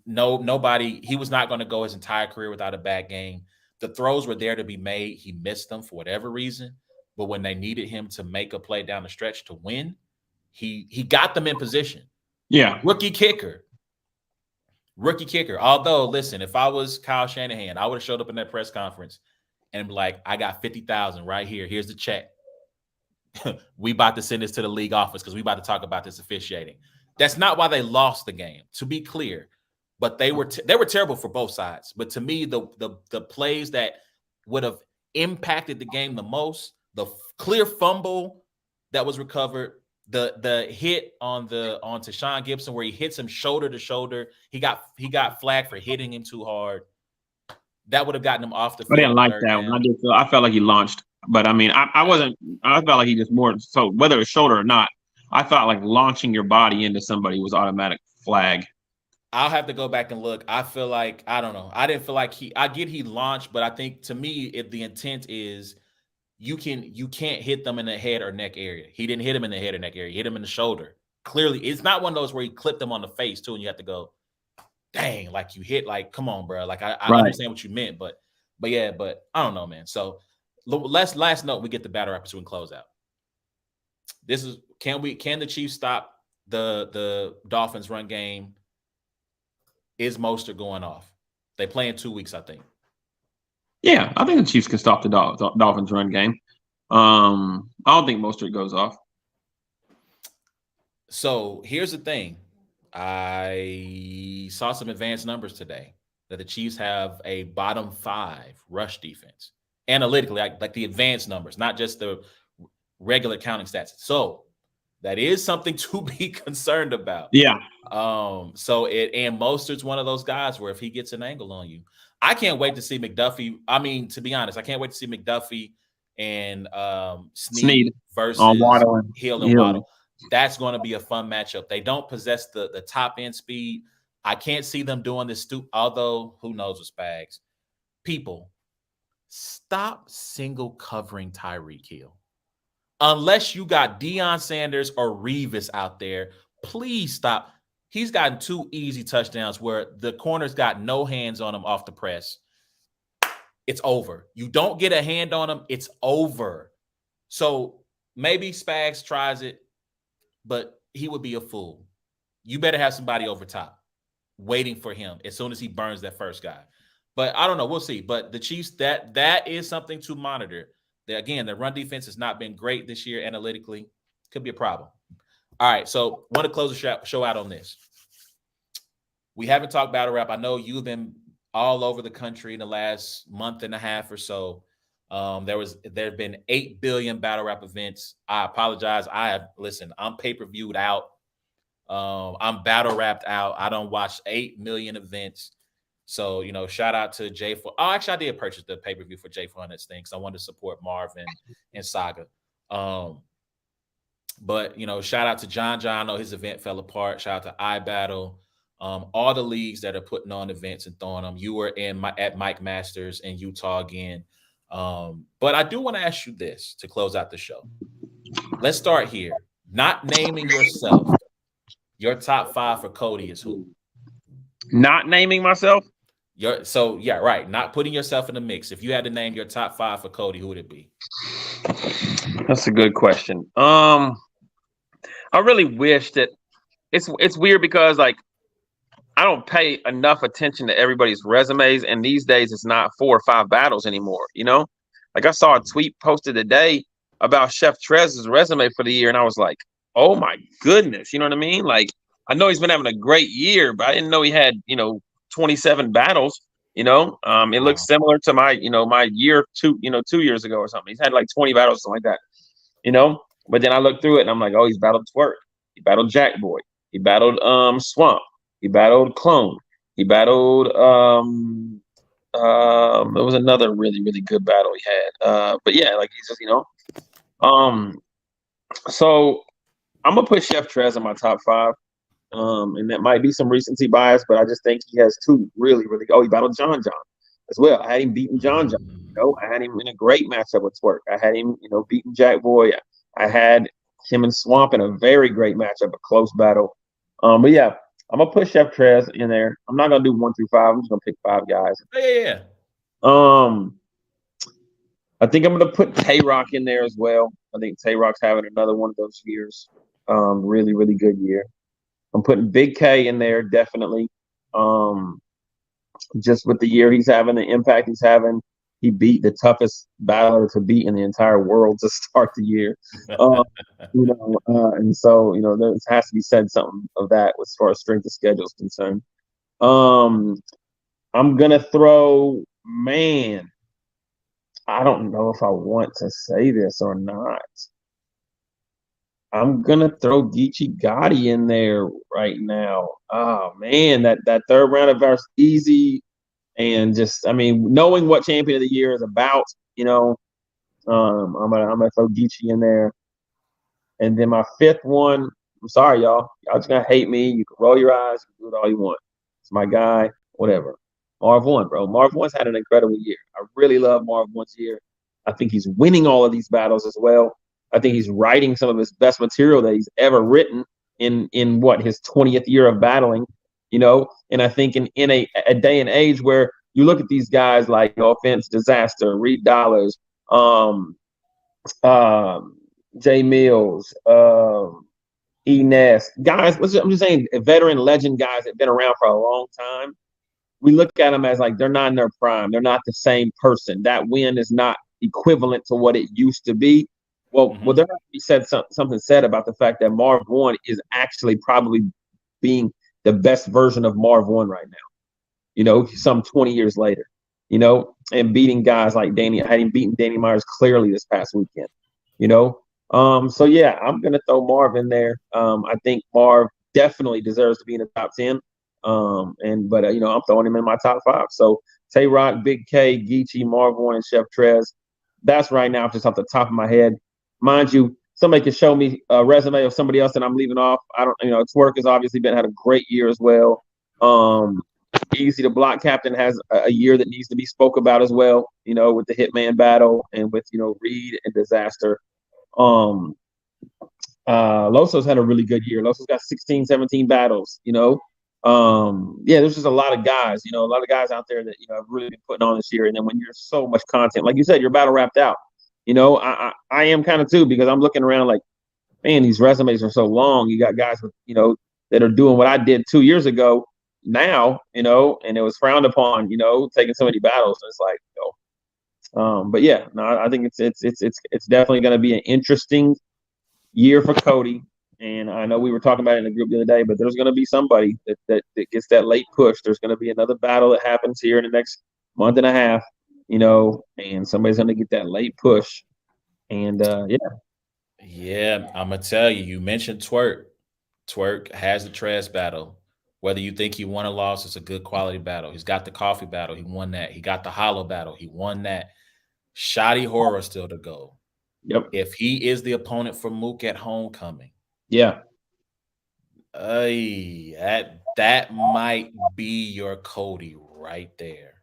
Nobody, he was not going to go his entire career without a bad game. The throws were there to be made. He missed them for whatever reason. But when they needed him to make a play down the stretch to win, he got them in position. Yeah. Rookie kicker. Although, listen, if I was Kyle Shanahan, I would have showed up in that press conference and be like, I got $50,000 right here. Here's the check. We about to send this to the league office because we about to talk about this officiating. That's not why they lost the game. To be clear, but they were terrible for both sides. But to me, the plays that would have impacted the game the most, the clear fumble that was recovered, the hit on Tashaun Gibson where he hits him shoulder to shoulder. He got flagged for hitting him too hard. That would have gotten him off the field. I didn't like that one. I felt like he launched, but I mean, I wasn't. I felt like he just more so whether it's shoulder or not. I thought like launching your body into somebody was automatic flag. I'll have to go back and look. I feel like I don't know. I didn't feel like I get he launched, but I think to me, if the intent is you can't hit them in the head or neck area. He didn't hit him in the head or neck area. He hit him in the shoulder. Clearly, it's not one of those where he clipped him on the face too, and you have to go, dang, like you hit, like, come on, bro. Like I understand what you meant, but I don't know, man. So last note, we get the battle rappers we can close out. This is can the Chiefs stop the Dolphins run game? Is Mostert going off? They play in 2 weeks, I think. Yeah, I think the Chiefs can stop the Dolphins run game. I don't think Mostert goes off. So here's the thing. I saw some advanced numbers today that the Chiefs have a bottom 5 rush defense. Analytically, like the advanced numbers, not just the regular counting stats. So that is something to be concerned about. Yeah. And Mostert's one of those guys where if he gets an angle on you, I can't wait to see McDuffie. I mean, to be honest, I can't wait to see McDuffie and Snead versus Hill and Waddle. That's going to be a fun matchup. They don't possess the top end speed. I can't see them doing this. Although who knows with Spags. People, stop single covering Tyreek Hill. Unless you got Deion Sanders or Revis out there, please stop. He's gotten 2 easy touchdowns where the corner's got no hands on him off the press. It's over. You don't get a hand on him, it's over. So maybe Spags tries it, but he would be a fool. You better have somebody over top waiting for him as soon as he burns that first guy. But I don't know. We'll see. But the Chiefs, that is something to monitor. Again, the run defense has not been great this year analytically. Could be a problem. All right, so want to close the show out on this. We haven't talked battle rap. I know you've been all over the country in the last month and a half or so. There have been 8 billion battle rap events. I apologize. I'm pay-per-viewed out. I'm battle rapped out. I don't watch 8 million events. So, shout out to J4. Oh, actually, I did purchase the pay-per-view for J400's thing because I wanted to support Marvin and Saga. But, shout out to John. I know his event fell apart. Shout out to iBattle. All the leagues that are putting on events and throwing them. You were at Mike Masters in Utah again. But I do want to ask you this to close out the show. Let's start here. Not naming yourself. Your top 5 for Cody is who? Not naming myself? Not putting yourself in the mix. If you had to name your top 5 for Cody, who would it be? That's a good question. I really wish that it's weird because like I don't pay enough attention to everybody's resumes, and these days it's not 4 or 5 battles anymore. Like I saw a tweet posted today about Chef Trez's resume for the year, and I was like, oh my goodness, you know what I mean? Like I know he's been having a great year, but I didn't know he had 27 battles. It looks similar to my my year 2 years ago or something. He's had like 20 battles, something like that. But then I looked through it and I'm like, oh, he's battled Twerk, he battled Jack Boy, he battled Swamp, he battled Clone, he battled there was another really, really good battle he had. But yeah, like he's just so I'm gonna put Chef Trez in my top 5. And that might be some recency bias, but I just think he has 2 really, really. Oh, he battled John as well. I had him beating John. I had him in a great matchup with Twerk. I had him, beating Jack Boy. I had him and Swamp in a very great matchup, a close battle. But yeah, I'm gonna put Chef Trez in there. I'm not gonna do 1 through 5. I'm just gonna pick 5 guys. Yeah. I think I'm gonna put Tay-Rock in there as well. I think Tay-Rock's having another one of those years. Really, really good year. I'm putting Big K in there, definitely. Just with the year he's having, the impact he's having, he beat the toughest battler to beat in the entire world to start the year. And so, there has to be said something of that as far as strength of schedule is concerned. I'm gonna throw, man. I don't know if I want to say this or not. I'm gonna throw Geechee Gotti in there right now. Oh man, that third round of versus Easy, and just knowing what Champion of the Year is about, I'm gonna throw Geechee in there, and then my fifth one. I'm sorry, y'all. Y'all just gonna hate me. You can roll your eyes, you can do it all you want. It's my guy, whatever. Marv One, bro. Marv One's had an incredible year. I really love Marv One's year. I think he's winning all of these battles as well. I think he's writing some of his best material that he's ever written in what his 20th year of battling, And I think in a day and age where you look at these guys like No Offense, Disaster, Reed Dollars, Jay Mills, Ness, guys. I'm just saying, veteran legend guys that have been around for a long time. We look at them as like they're not in their prime. They're not the same person. That win is not equivalent to what it used to be. Well, there has to be something said about the fact that Marv One is actually probably being the best version of Marv One right now. Some 20 years later, and beating guys like Danny. I had him beating Danny Myers clearly this past weekend. So yeah, I'm gonna throw Marv in there. I think Marv definitely deserves to be in the top 10. But I'm throwing him in my top 5. So Tay Rock, Big K, Geechee, Marv One, and Chef Trez. That's right now just off the top of my head. Mind you, somebody can show me a resume of somebody else that I'm leaving off. I don't, Twerk has obviously had a great year as well. Easy, the block captain, has a year that needs to be spoke about as well, with the Hitman battle and with, Reed and Disaster. Loso's had a really good year. Loso's got 16, 17 battles, there's just a lot of guys, a lot of guys out there that, have really been putting on this year. And then when you're so much content, like you said, you're battle wrapped out, I am kind of too, because I'm looking around like, man, these resumes are so long. You got guys with, that are doing what I did 2 years ago now, and it was frowned upon, taking so many battles. And it's like, but yeah, no, I think it's definitely going to be an interesting year for Cody. And I know we were talking about it in the group the other day, but there's going to be somebody that gets that late push. There's going to be another battle that happens here in the next month and a half, and somebody's going to get that late push. And yeah, I'm gonna tell you. You mentioned Twerk. Twerk has the Trez battle. Whether you think he won or lost, it's a good quality battle. He's got the coffee battle. He won that. He got the hollow battle. He won that. Shoddy Horror still to go. Yep. If he is the opponent for Mook at Homecoming, yeah, that might be your Cody right there.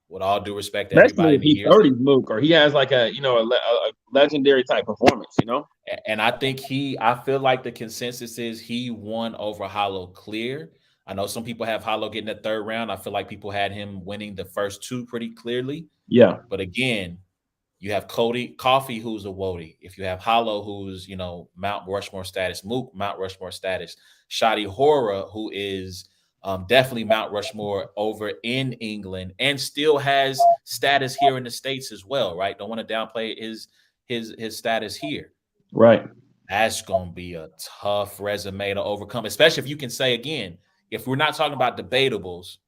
With all due respect to especially everybody, if he 30 Mook, or he has like a legendary type performance, And I think I feel like the consensus is he won over Hollow clear. I know some people have Hollow getting the third round. I feel like people had him winning the first 2 pretty clearly. Yeah. But again, you have Coffee, who's a Wody. If you have Hollow, who's, Mount Rushmore status, Mook, Mount Rushmore status, Shoddy Horror, who is definitely Mount Rushmore over in England and still has status here in the States as well, right? Don't want to downplay his status here. Right. That's going to be a tough resume to overcome, especially if you can say, again, if we're not talking about debatables,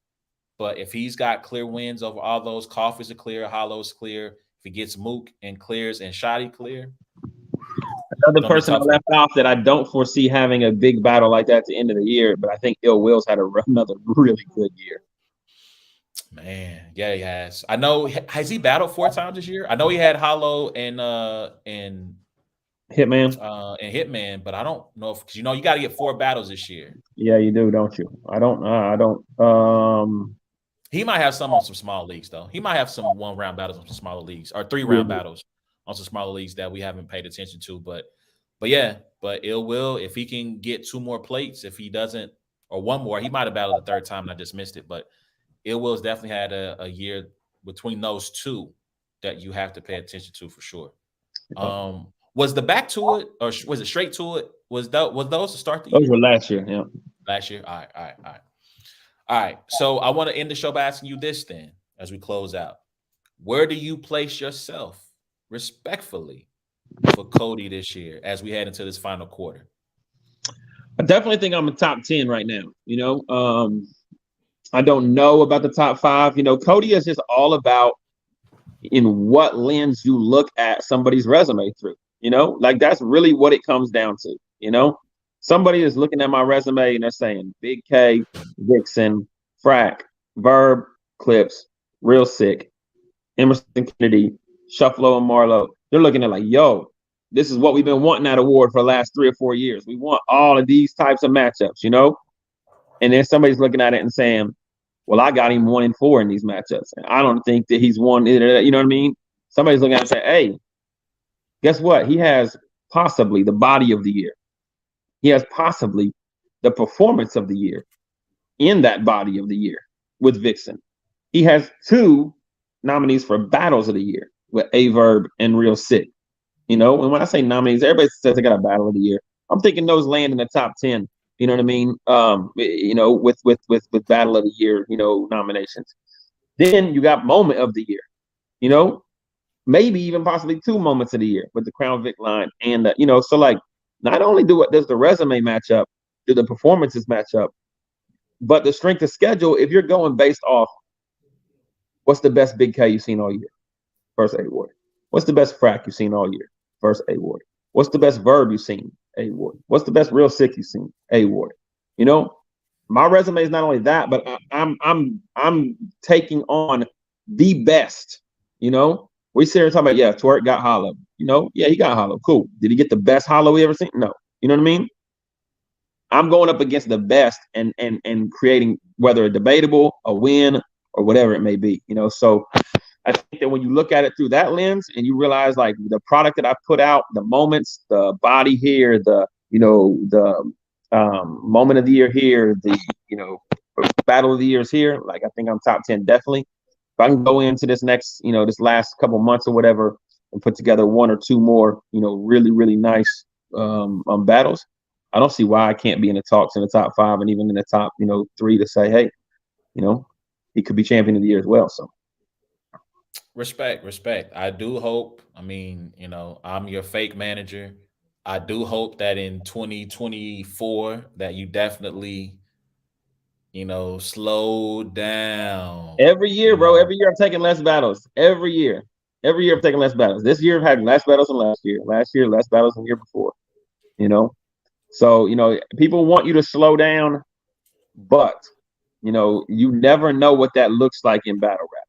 but if he's got clear wins over all those, Coffee's are clear, Hollow's clear, if he gets Mook and clears and Shoddy clear. Another person I left off that I don't foresee having a big battle like that at the end of the year, but I think Ill Will's had another really good year. Man, yeah, he has. I know. Has he battled 4 times this year? I know he had Hollow and Hitman, but I don't know if, because you got to get 4 battles this year. Yeah, you do, don't you? I don't. He might have some on some small leagues though. He might have some 1-round battles on some smaller leagues, or 3-round battles on some smaller leagues that we haven't paid attention to. But Ill Will, if he can get 2 more plates, if he doesn't, or 1 more, he might have battled the 3rd time and I just missed it. But Ill Will's definitely had a year between those 2 that you have to pay attention to for sure. Was the back to it, or was it straight to it? Was those to start the year? Those were last year, yeah. Last year? All right. So I want to end the show by asking you this then, as we close out. Where do you place yourself respectfully for Cody this year as we head into this final quarter? I definitely think I'm in top 10 right now. I don't know about the top 5. You know, Cody is just all about in what lens you look at somebody's resume through. You know, like that's really what it comes down to. You know, somebody is looking at my resume and they're saying Big K, Vixen, Frack, Verb, Clips, Real Sick, Emerson Kennedy, Shufflo and Marlowe. They're looking at like, yo, this is what we've been wanting that award for the last 3 or 4 years. We want all of these types of matchups, you know? And then somebody's looking at it and saying, well, I got him 1-4 in these matchups. And I don't think that he's won either. You know what I mean? Somebody's looking at it and saying, hey, guess what? He has possibly the body of the year. He has possibly the performance of the year in that body of the year with Vixen. He has 2 nominees for battles of the year with Averb and Real Sick. You know, and when I say nominees, everybody says they got a battle of the year. I'm thinking those land in the top 10. You know what I mean? You know, with battle of the year, you know, nominations. Then you got moment of the year. You know, maybe even possibly 2 moments of the year with the Crown Vic line, and you know, so like not only does the resume match up, do the performances match up, but the strength of schedule. If you're going based off what's the best Big K you've seen all year, first A award. What's the best Frack you've seen all year, first A award. What's the best Verb you've seen, A award. What's the best Real Sick you've seen, A award. You know, my resume is not only that, but I'm taking on the best. You know, we sit here and talk about, yeah, Twerk got hollow. You know, yeah, he got hollow. Cool. Did he get the best hollow we ever seen? No. You know what I mean? I'm going up against the best and creating whether a debatable, a win, or whatever it may be. You know, so I think that when you look at it through that lens and you realize like the product that I put out, the moments, the body here, the, you know, the moment of the year here, the, you know, battle of the years here, like I think I'm top 10 definitely. If I can go into this next, you know, this last couple months or whatever and put together 1 or 2 more, you know, really, really nice battles, I don't see why I can't be in the talks in the top 5 and even in the top, you know, 3 to say, hey, you know, he could be champion of the year as well. So respect. I do hope, I mean, you know, I'm your fake manager. I do hope that in 2024 that you definitely, you know, slow down. every year, You bro, know, every year I'm taking less battles. Every year I'm taking less battles. This year I've had less battles than last year. Last year, less battles than the year before. You know, so you know, people want you to slow down, but you know, you never know what that looks like in battle rap.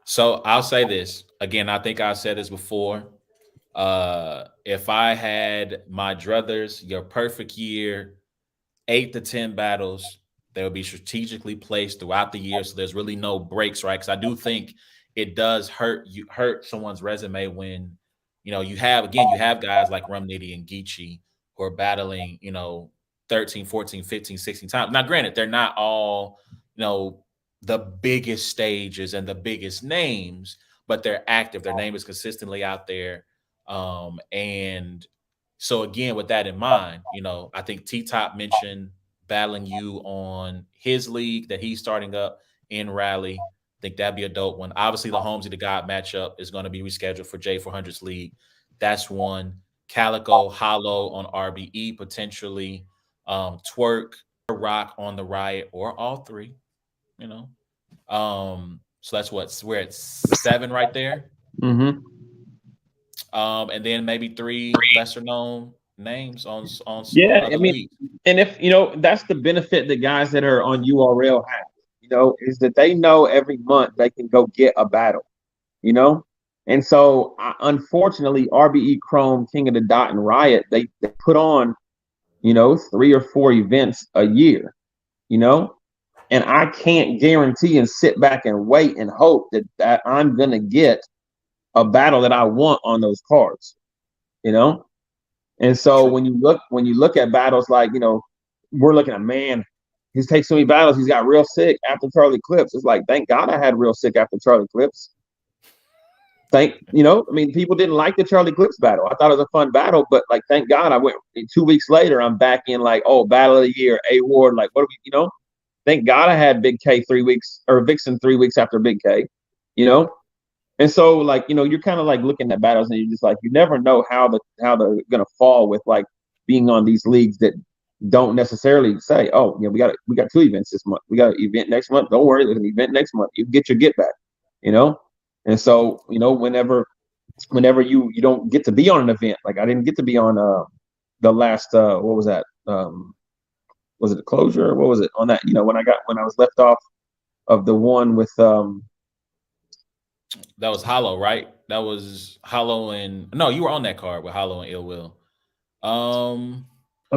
so I'll say this again. I think I said this before. If I had my druthers, your perfect year, 8 to 10 battles, they will be strategically placed throughout the year. So there's really no breaks, right? Because I do think it does hurt someone's resume when, you know, you have guys like Rum Nitty and Geechee who are battling, you know, 13, 14, 15, 16 times. Now, granted, they're not all, you know, the biggest stages and the biggest names, but they're active. Their name is consistently out there. And so again, with that in mind, you know, I think T Top mentioned battling you on his league that he's starting up in Raleigh. I think that'd be a dope one. Obviously, the Holmesy the God matchup is going to be rescheduled for J400's league. That's one. Calico Hollow on RBE potentially. Twerk, Rock on the Riot, or all 3. You know, so that's what we're at 7 right there. Mm-hmm. And then maybe 3 lesser known names on Yeah, I other mean, leagues. and if you know, that's the benefit that guys that are on URL have. You know, is that they know every month they can go get a battle. You know, and so unfortunately, RBE Chrome, King of the Dot, and Riot they put on, you know, 3 or 4 events a year. You know, and I can't guarantee and sit back and wait and hope that I'm gonna get a battle that I want on those cards. You know, and so True. when you look at battles like, you know, we're looking at, man, he's taken so many battles, he's got Real Sick after Charlie Clips. It's like, thank God I had Real Sick after Charlie Clips. You know, I mean, people didn't like the Charlie Clips battle. I thought it was a fun battle, but like, thank God I went 2 weeks later, I'm back in like, oh, battle of the year, A Ward, like, what do we, you know? Thank God I had Big K 3 weeks or Vixen 3 weeks after Big K, you know? And so, like, you know, you're kind of like looking at battles and you're just like, you never know how they're gonna fall with like being on these leagues that don't necessarily say, oh, we got 2 events this month. We got an event next month. Don't worry, there's an event next month. You get your get back, And so, whenever you don't get to be on an event, like I didn't get to be on the last what was that? Was it a closure? Or what was it on that? When I was left off of the one with that was Hollow, right? That was Hollow and no, you were on that card with Hollow and Ill Will. I'm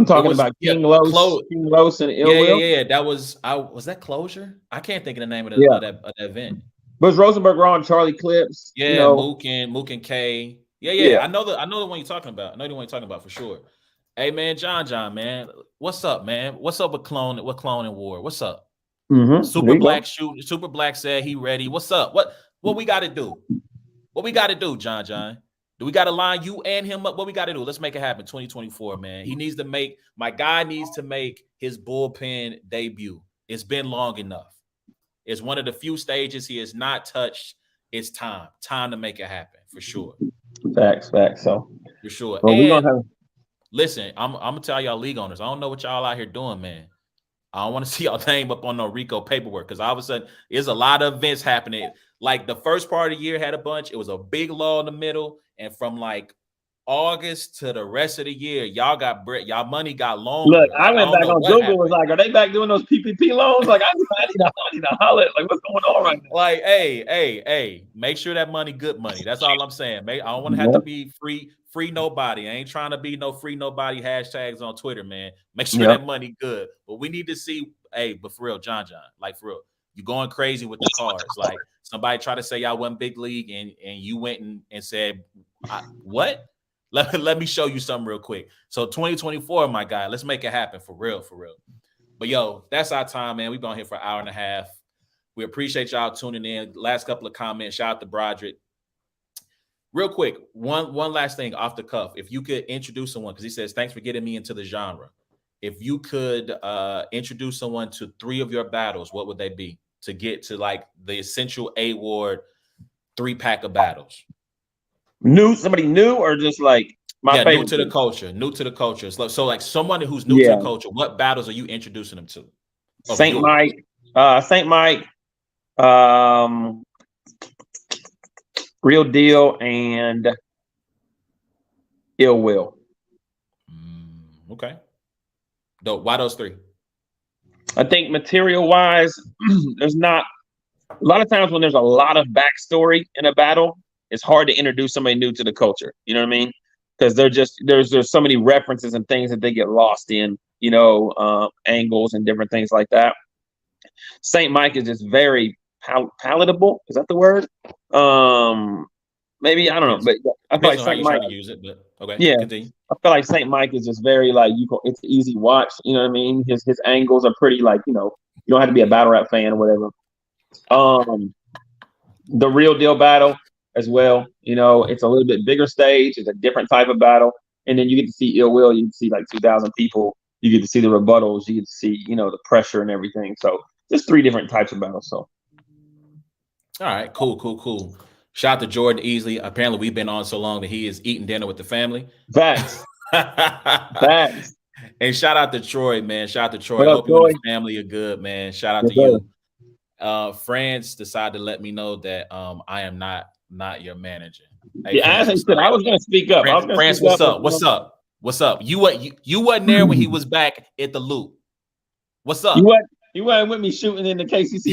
talking about King Los and Ill Will. Yeah. That was that Closure? I can't think of the name of that event. But it's Rosenberg Raw and Charlie Clips. Yeah, Mook and K. Yeah. I know the one you're talking about. I know the one you're talking about for sure. Hey man, John, man, what's up, man? What's up with Clone and War? What's up? Mm-hmm. Super Black said he ready. What's up? What we got to do? What we got to do, John? Do we got to line you and him up? What we got to do? Let's make it happen. 2024, man. My guy needs to make his bullpen debut. It's been long enough. It's one of the few stages he has not touched. It's time to make it happen for sure. Facts. So for sure. Well, and listen, I'm gonna tell y'all league owners. I don't know what y'all out here doing, man. I don't want to see y'all name up on no RICO paperwork because all of a sudden there's a lot of events happening. Like the first part of the year had a bunch. It was a big lull in the middle, and from like August to the rest of the year, y'all money got longer. Look, I went back on Google. Was like, are they back doing those PPP loans? Like, I need to holler. Like, what's going on right now? Like, hey, make sure that money good money. That's all I'm saying. I don't want to have to be free nobody. I ain't trying to be no free nobody hashtags on Twitter, man. Make sure that money good. But we need to see, but for real, John, like for real, you going crazy with the cards. Like somebody tried to say y'all went big league and you went and said, what? Let me show you something real quick. So 2024, my guy, let's make it happen for real. But yo, that's our time, man. We've been here for an hour and a half. We appreciate y'all tuning in. Last couple of comments. Shout out to Broderick. Real quick, one last thing off the cuff. If you could introduce someone, because he says, thanks for getting me into the genre. If you could introduce someone to 3 of your battles, what would they be to get to like the essential A-Ward 3-pack of battles? Somebody new or just like my favorite? New to the culture. So like someone who's new to the culture, what battles are you introducing them to? St. Mike, Real Deal, and Ill Will. Okay. Why those 3? I think material-wise, there's not a lot of times when there's a lot of backstory in a battle. It's hard to introduce somebody new to the culture. You know what I mean? Because there's so many references and things that they get lost in, angles and different things like that. St. Mike is just very palatable. Is that the word? Maybe I don't know, but I feel like St. Mike to use it. But okay, yeah. Continue. I feel like St. Mike is just very like it's an easy watch. You know what I mean? His angles are pretty like you don't have to be a battle rap fan or whatever. The Real Deal battle as well. It's a little bit bigger stage. It's a different type of battle. And then you get to see Ill Will. You can see like 2,000 people. You get to see the rebuttals. You get to see, the pressure and everything. So just 3 different types of battles. So. All right, cool. Shout out to Jordan Easley. Apparently we've been on so long that he is eating dinner with the family. Facts. And shout out to Troy, man. Shout out to Troy. Hope you and the family are good, man. Shout out to you. France decided to let me know that I am not your manager. Hey, I was going to speak up. France, what's up? You wasn't there when he was back at the Loop. What's up? You wasn't with me shooting in the KCC.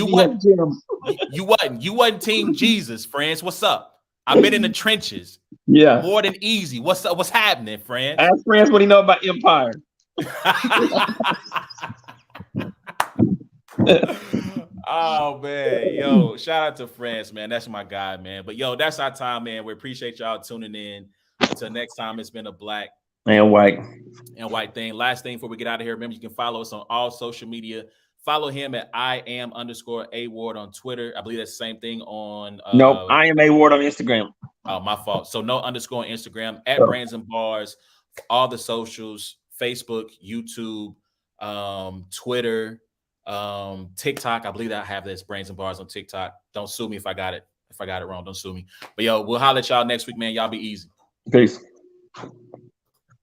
You wasn't Team Jesus, France. What's up? I've been in the trenches. Yeah. More than easy. What's up? What's happening, France? Ask France what he know about Empire. Oh man, yo, shout out to France, man. That's my guy, man. But yo, that's our time, man. We appreciate y'all tuning in. Until next time, it's been a black and white thing. Last thing before we get out of here, remember you can follow us on all social media. Follow him at @IAM_A-Ward on Twitter. I believe that's the same thing on nope, I am A-Ward on Instagram. Oh, my fault. So no underscore on Instagram at Brands and Bars, all the socials, Facebook, YouTube, Twitter, TikTok. I believe that I have this Brands and Bars on TikTok. Don't sue me if I got it wrong. Don't sue me. But yo, we'll holler at y'all next week, man. Y'all be easy. Peace.